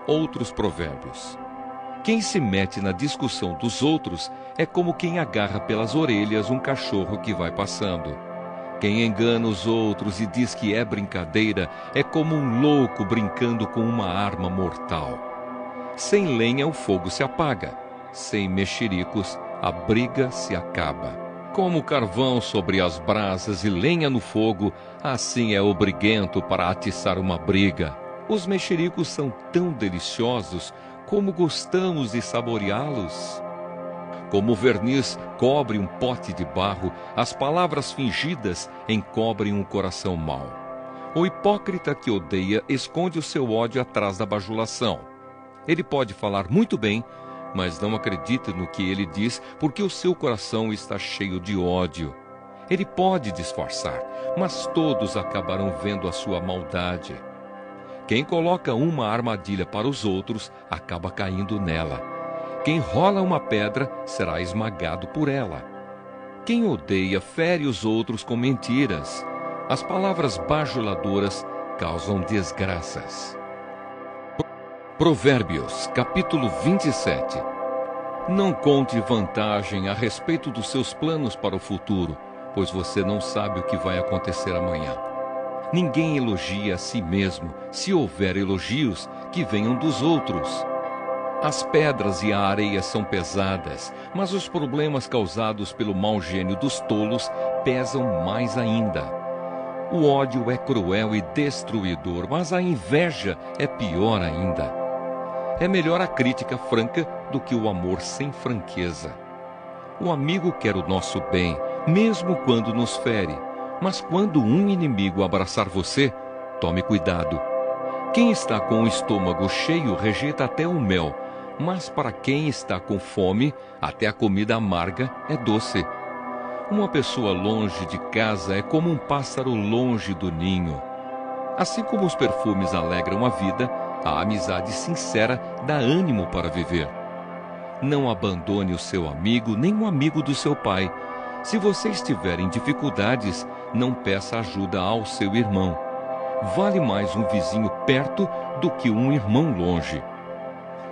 Outros provérbios. Quem se mete na discussão dos outros é como quem agarra pelas orelhas um cachorro que vai passando. Quem engana os outros e diz que é brincadeira é como um louco brincando com uma arma mortal. Sem lenha o fogo se apaga, sem mexericos a briga se acaba. Como carvão sobre as brasas e lenha no fogo, assim é o briguento para atiçar uma briga. Os mexericos são tão deliciosos como gostamos de saboreá-los. Como o verniz cobre um pote de barro, as palavras fingidas encobrem um coração mau. O hipócrita que odeia esconde o seu ódio atrás da bajulação. Ele pode falar muito bem, mas não acredita no que ele diz porque o seu coração está cheio de ódio. Ele pode disfarçar, mas todos acabarão vendo a sua maldade. Quem coloca uma armadilha para os outros acaba caindo nela. Quem rola uma pedra será esmagado por ela. Quem odeia fere os outros com mentiras. As palavras bajuladoras causam desgraças. Provérbios, capítulo 27. Não conte vantagem a respeito dos seus planos para o futuro, pois você não sabe o que vai acontecer amanhã. Ninguém elogia a si mesmo. Se houver elogios, que venham dos outros. As pedras e a areia são pesadas, mas os problemas causados pelo mau gênio dos tolos pesam mais ainda. O ódio é cruel e destruidor, mas a inveja é pior ainda. É melhor a crítica franca do que o amor sem franqueza. O amigo quer o nosso bem, mesmo quando nos fere. Mas quando um inimigo abraçar você, tome cuidado. Quem está com o estômago cheio rejeita até o mel, mas para quem está com fome, até a comida amarga é doce. Uma pessoa longe de casa é como um pássaro longe do ninho. Assim como os perfumes alegram a vida, a amizade sincera dá ânimo para viver. Não abandone o seu amigo, nem o amigo do seu pai. Se você estiver em dificuldades, não peça ajuda ao seu irmão. Vale mais um vizinho perto do que um irmão longe.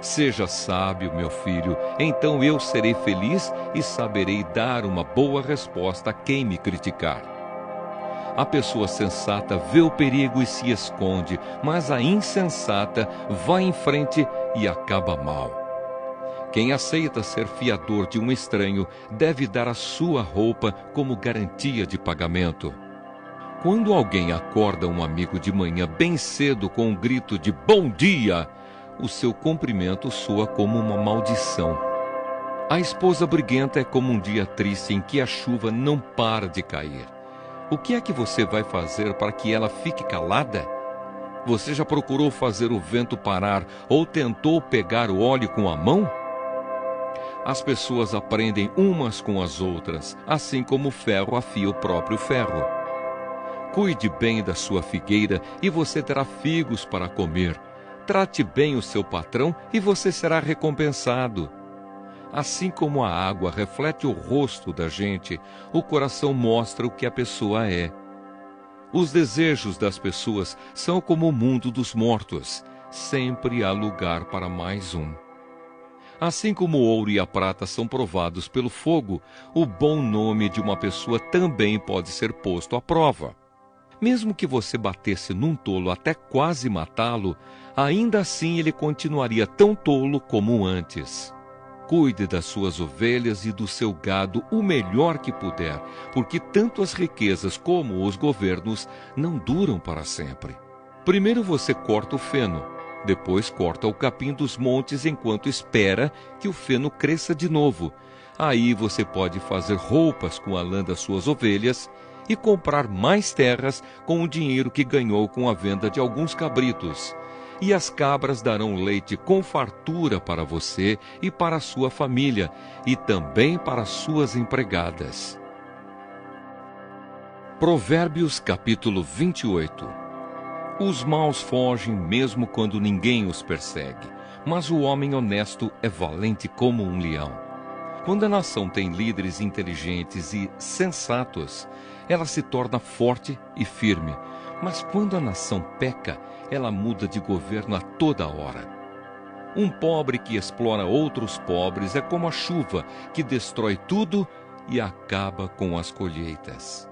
Seja sábio, meu filho, então eu serei feliz e saberei dar uma boa resposta a quem me criticar. A pessoa sensata vê o perigo e se esconde, mas a insensata vai em frente e acaba mal. Quem aceita ser fiador de um estranho deve dar a sua roupa como garantia de pagamento. Quando alguém acorda um amigo de manhã bem cedo com um grito de bom dia, o seu cumprimento soa como uma maldição. A esposa briguenta é como um dia triste em que a chuva não para de cair. O que é que você vai fazer para que ela fique calada? Você já procurou fazer o vento parar ou tentou pegar o óleo com a mão? As pessoas aprendem umas com as outras, assim como o ferro afia o próprio ferro. Cuide bem da sua figueira e você terá figos para comer. Trate bem o seu patrão e você será recompensado. Assim como a água reflete o rosto da gente, o coração mostra o que a pessoa é. Os desejos das pessoas são como o mundo dos mortos. Sempre há lugar para mais um. Assim como o ouro e a prata são provados pelo fogo, o bom nome de uma pessoa também pode ser posto à prova. Mesmo que você batesse num tolo até quase matá-lo, ainda assim ele continuaria tão tolo como antes. Cuide das suas ovelhas e do seu gado o melhor que puder, porque tanto as riquezas como os governos não duram para sempre. Primeiro você corta o feno, Depois corta o capim dos montes enquanto espera que o feno cresça de novo. Aí você pode fazer roupas com a lã das suas ovelhas e comprar mais terras com o dinheiro que ganhou com a venda de alguns cabritos. E as cabras darão leite com fartura para você e para a sua família, e também para suas empregadas. Provérbios capítulo 28. Os maus fogem mesmo quando ninguém os persegue, mas o homem honesto é valente como um leão. Quando a nação tem líderes inteligentes e sensatos, ela se torna forte e firme. Mas quando a nação peca, ela muda de governo a toda hora. Um pobre que explora outros pobres é como a chuva que destrói tudo e acaba com as colheitas.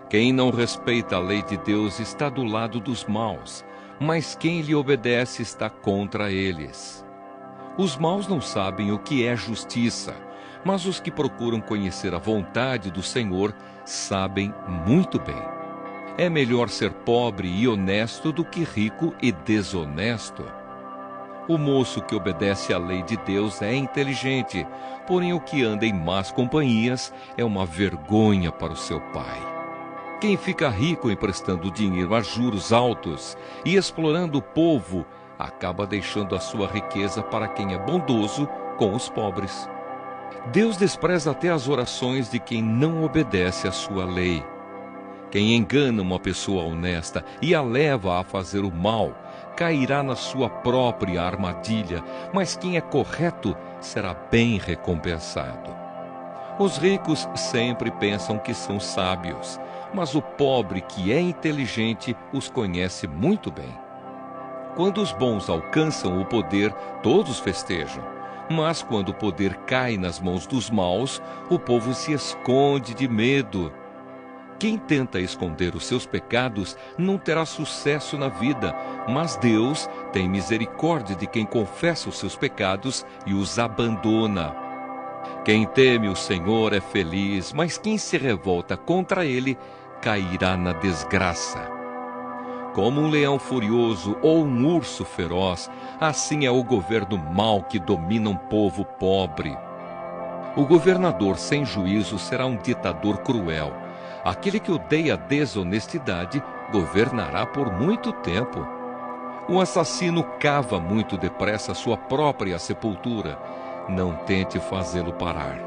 Quem não respeita a lei de Deus está do lado dos maus, mas quem lhe obedece está contra eles. Os maus não sabem o que é justiça, mas os que procuram conhecer a vontade do Senhor sabem muito bem. É melhor ser pobre e honesto do que rico e desonesto. O moço que obedece à lei de Deus é inteligente, porém o que anda em más companhias é uma vergonha para o seu pai. Quem fica rico emprestando dinheiro a juros altos e explorando o povo, acaba deixando a sua riqueza para quem é bondoso com os pobres. Deus despreza até as orações de quem não obedece à sua lei. Quem engana uma pessoa honesta e a leva a fazer o mal, cairá na sua própria armadilha, mas quem é correto será bem recompensado. Os ricos sempre pensam que são sábios, mas o pobre que é inteligente os conhece muito bem. Quando os bons alcançam o poder, todos festejam, mas quando o poder cai nas mãos dos maus, o povo se esconde de medo. Quem tenta esconder os seus pecados não terá sucesso na vida, mas Deus tem misericórdia de quem confessa os seus pecados e os abandona. Quem teme o Senhor é feliz, mas quem se revolta contra ele cairá na desgraça. Como um leão furioso ou um urso feroz, assim é o governo mau que domina um povo pobre. O governador sem juízo será um ditador cruel. Aquele que odeia a desonestidade governará por muito tempo. O assassino cava muito depressa sua própria sepultura. Não tente fazê-lo parar.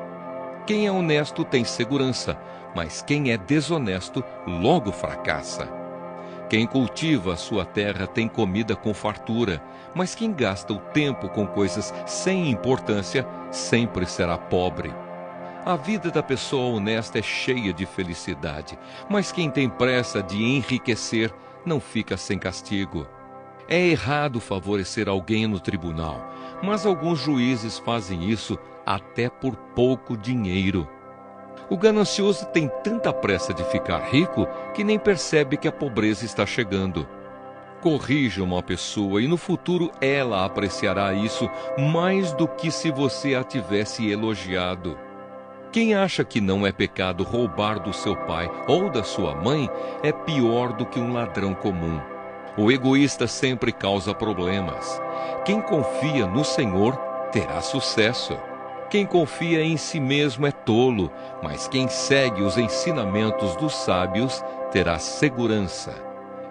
Quem é honesto tem segurança, mas quem é desonesto logo fracassa. Quem cultiva a sua terra tem comida com fartura, mas quem gasta o tempo com coisas sem importância sempre será pobre. A vida da pessoa honesta é cheia de felicidade, mas quem tem pressa de enriquecer não fica sem castigo. É errado favorecer alguém no tribunal, mas alguns juízes fazem isso até por pouco dinheiro. O ganancioso tem tanta pressa de ficar rico que nem percebe que a pobreza está chegando. Corrija uma pessoa e no futuro ela apreciará isso mais do que se você a tivesse elogiado. Quem acha que não é pecado roubar do seu pai ou da sua mãe é pior do que um ladrão comum. O egoísta sempre causa problemas. Quem confia no Senhor terá sucesso. Quem confia em si mesmo é tolo, mas quem segue os ensinamentos dos sábios terá segurança.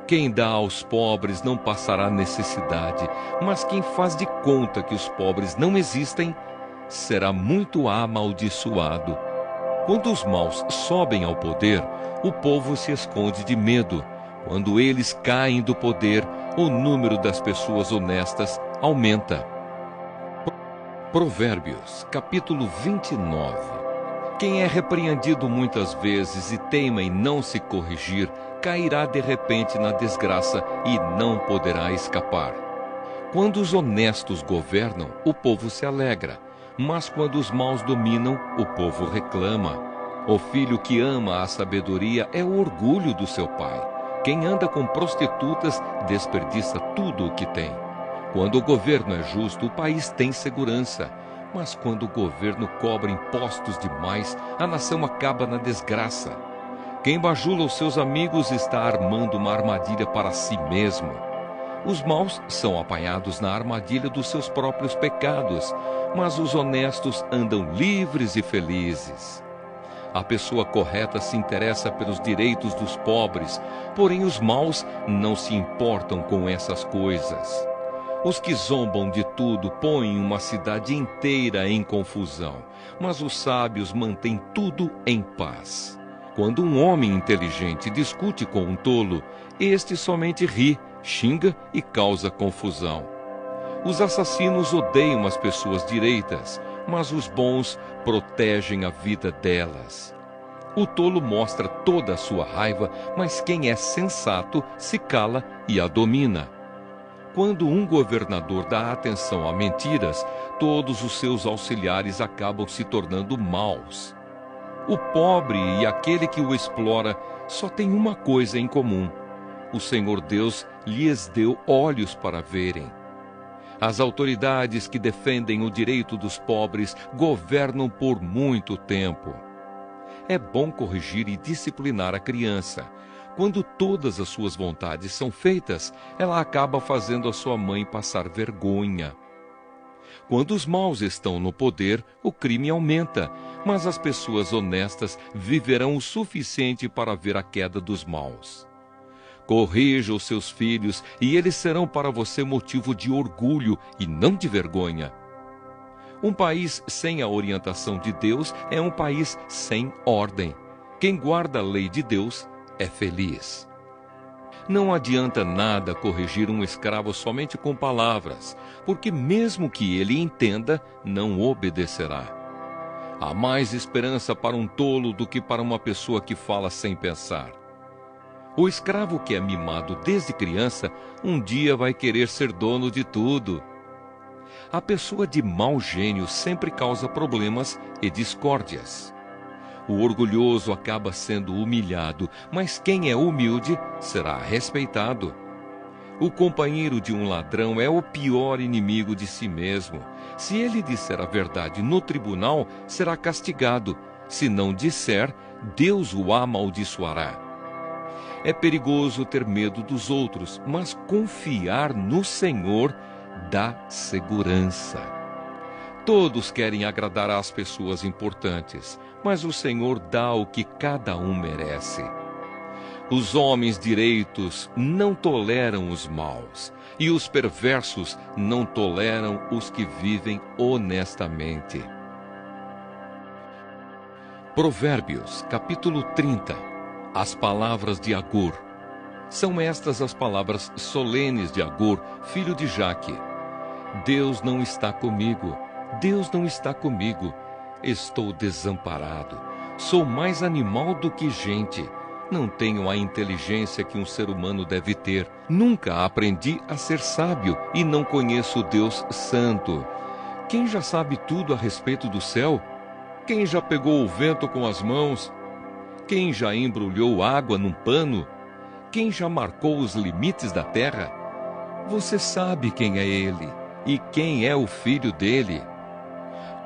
Quem dá aos pobres não passará necessidade, mas quem faz de conta que os pobres não existem será muito amaldiçoado. Quando os maus sobem ao poder, o povo se esconde de medo. Quando eles caem do poder, o número das pessoas honestas aumenta. Provérbios, capítulo 29. Quem é repreendido muitas vezes e teima em não se corrigir, cairá de repente na desgraça e não poderá escapar. Quando os honestos governam, o povo se alegra, mas quando os maus dominam, o povo reclama. O filho que ama a sabedoria é o orgulho do seu pai. Quem anda com prostitutas desperdiça tudo o que tem. Quando o governo é justo, o país tem segurança. Mas quando o governo cobra impostos demais, a nação acaba na desgraça. Quem bajula os seus amigos está armando uma armadilha para si mesmo. Os maus são apanhados na armadilha dos seus próprios pecados, mas os honestos andam livres e felizes. A pessoa correta se interessa pelos direitos dos pobres, porém os maus não se importam com essas coisas. Os que zombam de tudo põem uma cidade inteira em confusão, mas os sábios mantêm tudo em paz. Quando um homem inteligente discute com um tolo, este somente ri, xinga e causa confusão. Os assassinos odeiam as pessoas direitas, mas os bons protegem a vida delas. O tolo mostra toda a sua raiva, mas quem é sensato se cala e a domina. Quando um governador dá atenção a mentiras, todos os seus auxiliares acabam se tornando maus. O pobre e aquele que o explora só têm uma coisa em comum: o Senhor Deus lhes deu olhos para verem. As autoridades que defendem o direito dos pobres governam por muito tempo. É bom corrigir e disciplinar a criança. Quando todas as suas vontades são feitas, ela acaba fazendo a sua mãe passar vergonha. Quando os maus estão no poder, o crime aumenta, mas as pessoas honestas viverão o suficiente para ver a queda dos maus. Corrija os seus filhos e eles serão para você motivo de orgulho e não de vergonha. Um país sem a orientação de Deus é um país sem ordem. Quem guarda a lei de Deus é feliz. Não adianta nada corrigir um escravo somente com palavras, porque mesmo que ele entenda, não obedecerá. Há mais esperança para um tolo do que para uma pessoa que fala sem pensar. O escravo que é mimado desde criança, um dia vai querer ser dono de tudo. A pessoa de mau gênio sempre causa problemas e discórdias. O orgulhoso acaba sendo humilhado, mas quem é humilde será respeitado. O companheiro de um ladrão é o pior inimigo de si mesmo. Se ele disser a verdade no tribunal, será castigado. Se não disser, Deus o amaldiçoará. É perigoso ter medo dos outros, mas confiar no Senhor dá segurança. Todos querem agradar às pessoas importantes, mas o Senhor dá o que cada um merece. Os homens direitos não toleram os maus, e os perversos não toleram os que vivem honestamente. Provérbios, capítulo 30. As palavras de Agur. São estas as palavras solenes de Agur, filho de Jaque. Deus não está comigo, Deus não está comigo. Estou desamparado. Sou mais animal do que gente. Não tenho a inteligência que um ser humano deve ter. Nunca aprendi a ser sábio e não conheço o Deus Santo. Quem já sabe tudo a respeito do céu? Quem já pegou o vento com as mãos? Quem já embrulhou água num pano? Quem já marcou os limites da terra? Você sabe quem é ele e quem é o filho dele.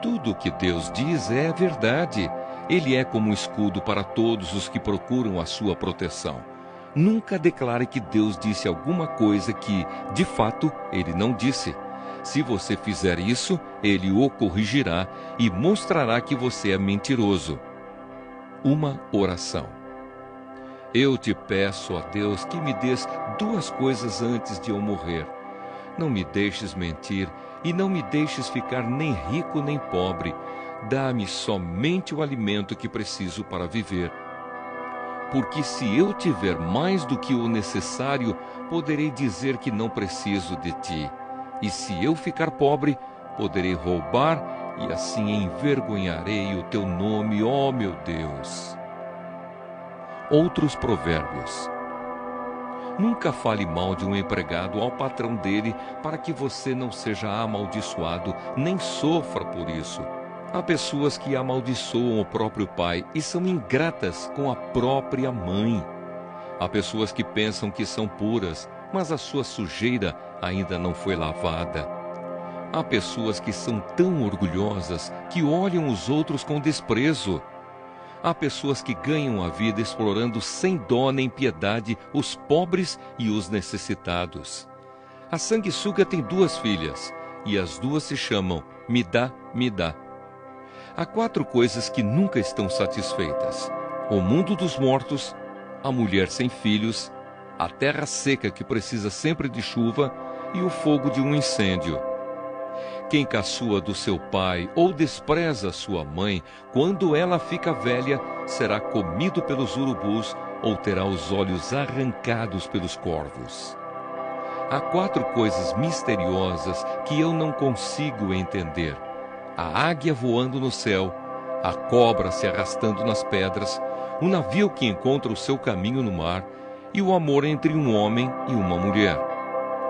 Tudo o que Deus diz é verdade. Ele é como um escudo para todos os que procuram a sua proteção. Nunca declare que Deus disse alguma coisa que, de fato, ele não disse. Se você fizer isso, ele o corrigirá e mostrará que você é mentiroso. Uma oração. Eu te peço, ó Deus, que me des duas coisas antes de eu morrer. Não me deixes mentir e não me deixes ficar nem rico nem pobre. Dá-me somente o alimento que preciso para viver. Porque se eu tiver mais do que o necessário, poderei dizer que não preciso de ti. E se eu ficar pobre, poderei roubar e assim envergonharei o teu nome, ó meu Deus. Outros provérbios. Nunca fale mal de um empregado ao patrão dele, para que você não seja amaldiçoado, nem sofra por isso. Há pessoas que amaldiçoam o próprio pai e são ingratas com a própria mãe. Há pessoas que pensam que são puras, mas a sua sujeira ainda não foi lavada. Há pessoas que são tão orgulhosas que olham os outros com desprezo. Há pessoas que ganham a vida explorando sem dó nem piedade os pobres e os necessitados. A sanguessuga tem 2 filhas, e as 2 se chamam Midá, Midá. Há 4 coisas que nunca estão satisfeitas: o mundo dos mortos, a mulher sem filhos, a terra seca que precisa sempre de chuva e o fogo de um incêndio. Quem caçoa do seu pai ou despreza sua mãe, quando ela fica velha, será comido pelos urubus ou terá os olhos arrancados pelos corvos. Há 4 coisas misteriosas que eu não consigo entender: a águia voando no céu, a cobra se arrastando nas pedras, o navio que encontra o seu caminho no mar e o amor entre um homem e uma mulher.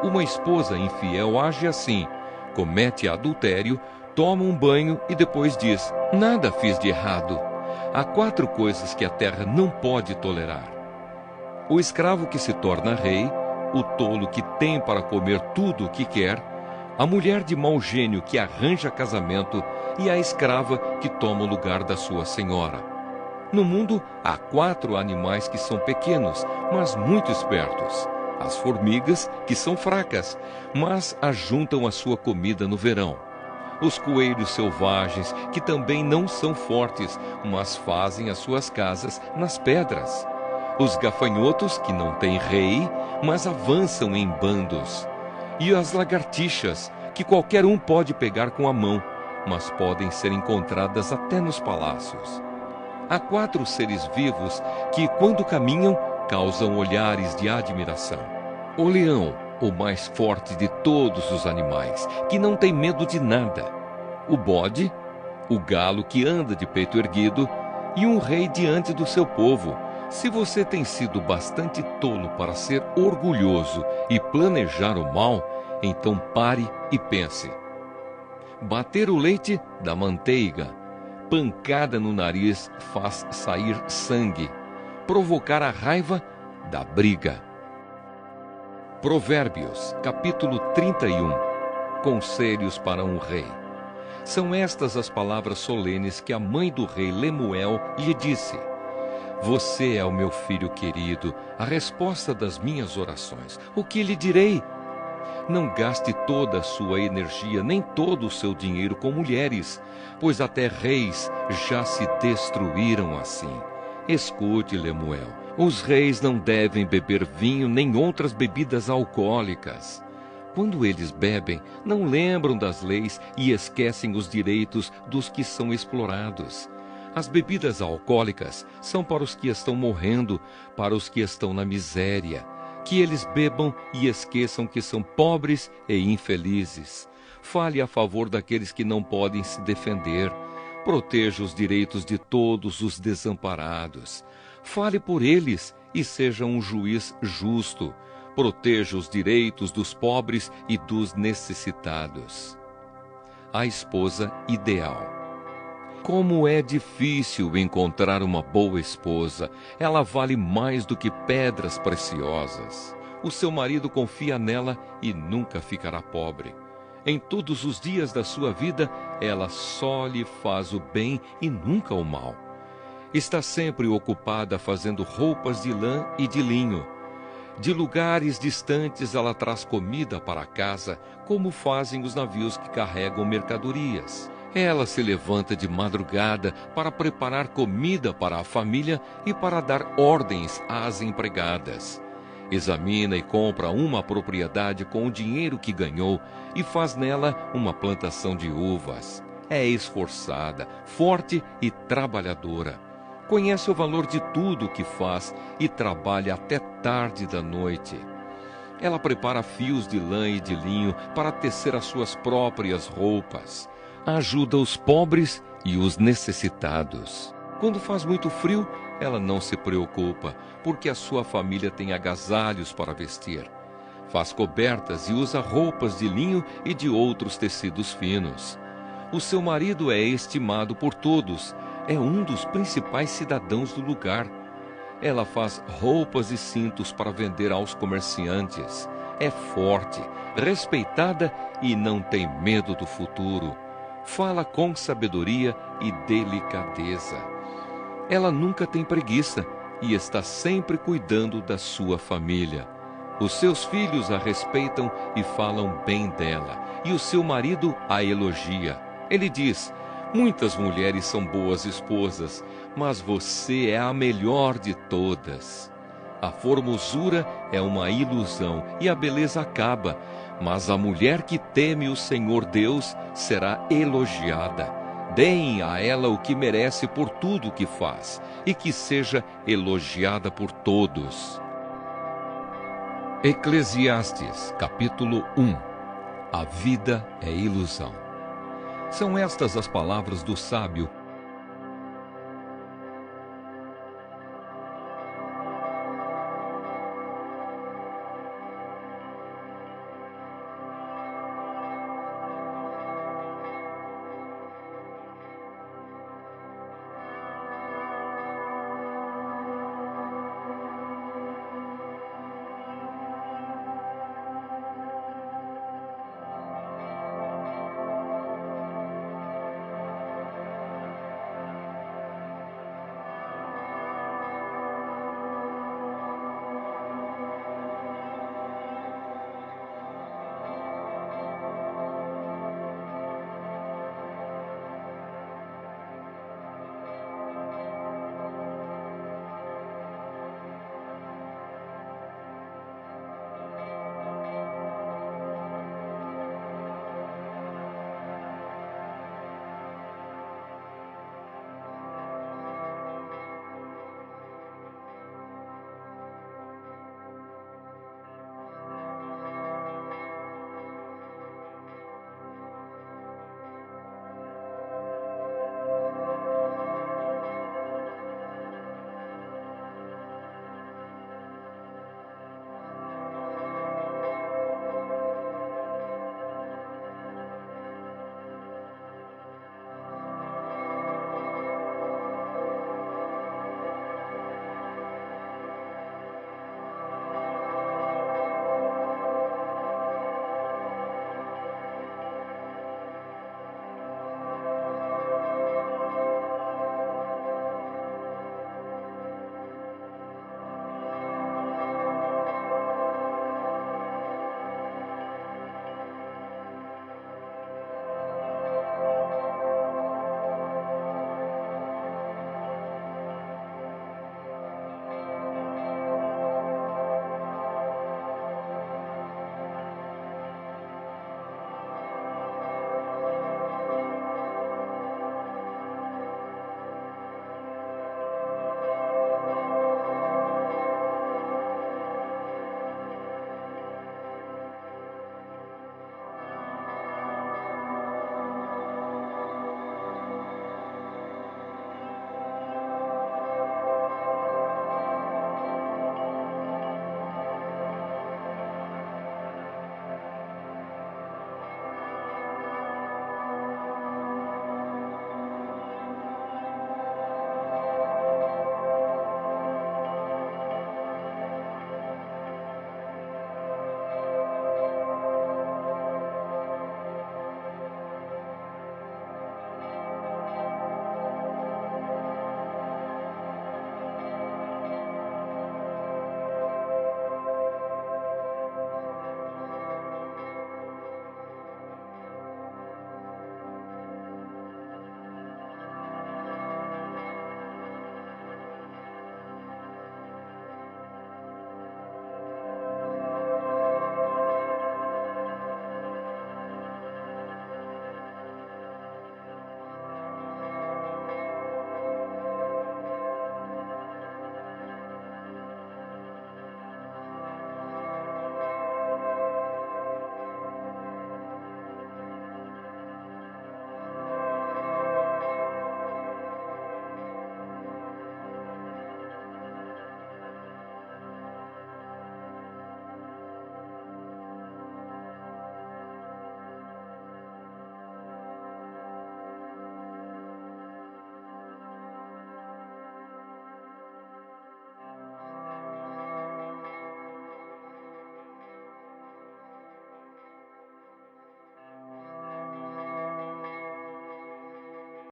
Uma esposa infiel age assim: comete adultério, toma um banho e depois diz: nada fiz de errado. Há 4 coisas que a terra não pode tolerar: o escravo que se torna rei, o tolo que tem para comer tudo o que quer, a mulher de mau gênio que arranja casamento e a escrava que toma o lugar da sua senhora. No mundo há 4 animais que são pequenos, mas muito espertos: as formigas, que são fracas, mas ajuntam a sua comida no verão; os coelhos selvagens, que também não são fortes, mas fazem as suas casas nas pedras; os gafanhotos, que não têm rei, mas avançam em bandos; e as lagartixas, que qualquer um pode pegar com a mão, mas podem ser encontradas até nos palácios. Há 4 seres vivos que, quando caminham, causam olhares de admiração: o leão, o mais forte de todos os animais, que não tem medo de nada; o bode, o galo que anda de peito erguido, e um rei diante do seu povo. Se você tem sido bastante tolo para ser orgulhoso e planejar o mal, então pare e pense. Bater o leite dá manteiga, pancada no nariz faz sair sangue, provocar a raiva dá briga. Provérbios, capítulo 31. Conselhos para um rei. São estas as palavras solenes que a mãe do rei Lemuel lhe disse: você é o meu filho querido, a resposta das minhas orações. O que lhe direi? Não gaste toda a sua energia, nem todo o seu dinheiro com mulheres, pois até reis já se destruíram assim. Escute, Lemuel, os reis não devem beber vinho nem outras bebidas alcoólicas. Quando eles bebem, não lembram das leis e esquecem os direitos dos que são explorados. As bebidas alcoólicas são para os que estão morrendo, para os que estão na miséria. Que eles bebam e esqueçam que são pobres e infelizes. Fale a favor daqueles que não podem se defender. Proteja os direitos de todos os desamparados. Fale por eles e seja um juiz justo. Proteja os direitos dos pobres e dos necessitados. A esposa ideal. Como é difícil encontrar uma boa esposa. Ela vale mais do que pedras preciosas. O seu marido confia nela e nunca ficará pobre. Em todos os dias da sua vida, ela só lhe faz o bem e nunca o mal. Está sempre ocupada fazendo roupas de lã e de linho. De lugares distantes ela traz comida para casa, como fazem os navios que carregam mercadorias. Ela se levanta de madrugada para preparar comida para a família e para dar ordens às empregadas. Examina e compra uma propriedade com o dinheiro que ganhou e faz nela uma plantação de uvas. É esforçada, forte e trabalhadora. Conhece o valor de tudo o que faz e trabalha até tarde da noite. Ela prepara fios de lã e de linho para tecer as suas próprias roupas. Ajuda os pobres e os necessitados. Quando faz muito frio, ela não se preocupa, porque a sua família tem agasalhos para vestir. Faz cobertas e usa roupas de linho e de outros tecidos finos. O seu marido é estimado por todos, é um dos principais cidadãos do lugar. Ela faz roupas e cintos para vender aos comerciantes. É forte, respeitada e não tem medo do futuro. Fala com sabedoria e delicadeza. Ela nunca tem preguiça e está sempre cuidando da sua família. Os seus filhos a respeitam e falam bem dela, e o seu marido a elogia. Ele diz: muitas mulheres são boas esposas, mas você é a melhor de todas. A formosura é uma ilusão e a beleza acaba, mas a mulher que teme o Senhor Deus será elogiada. Deem a ela o que merece por tudo que faz, e que seja elogiada por todos. Eclesiastes, capítulo 1. A vida é ilusão. São estas as palavras do sábio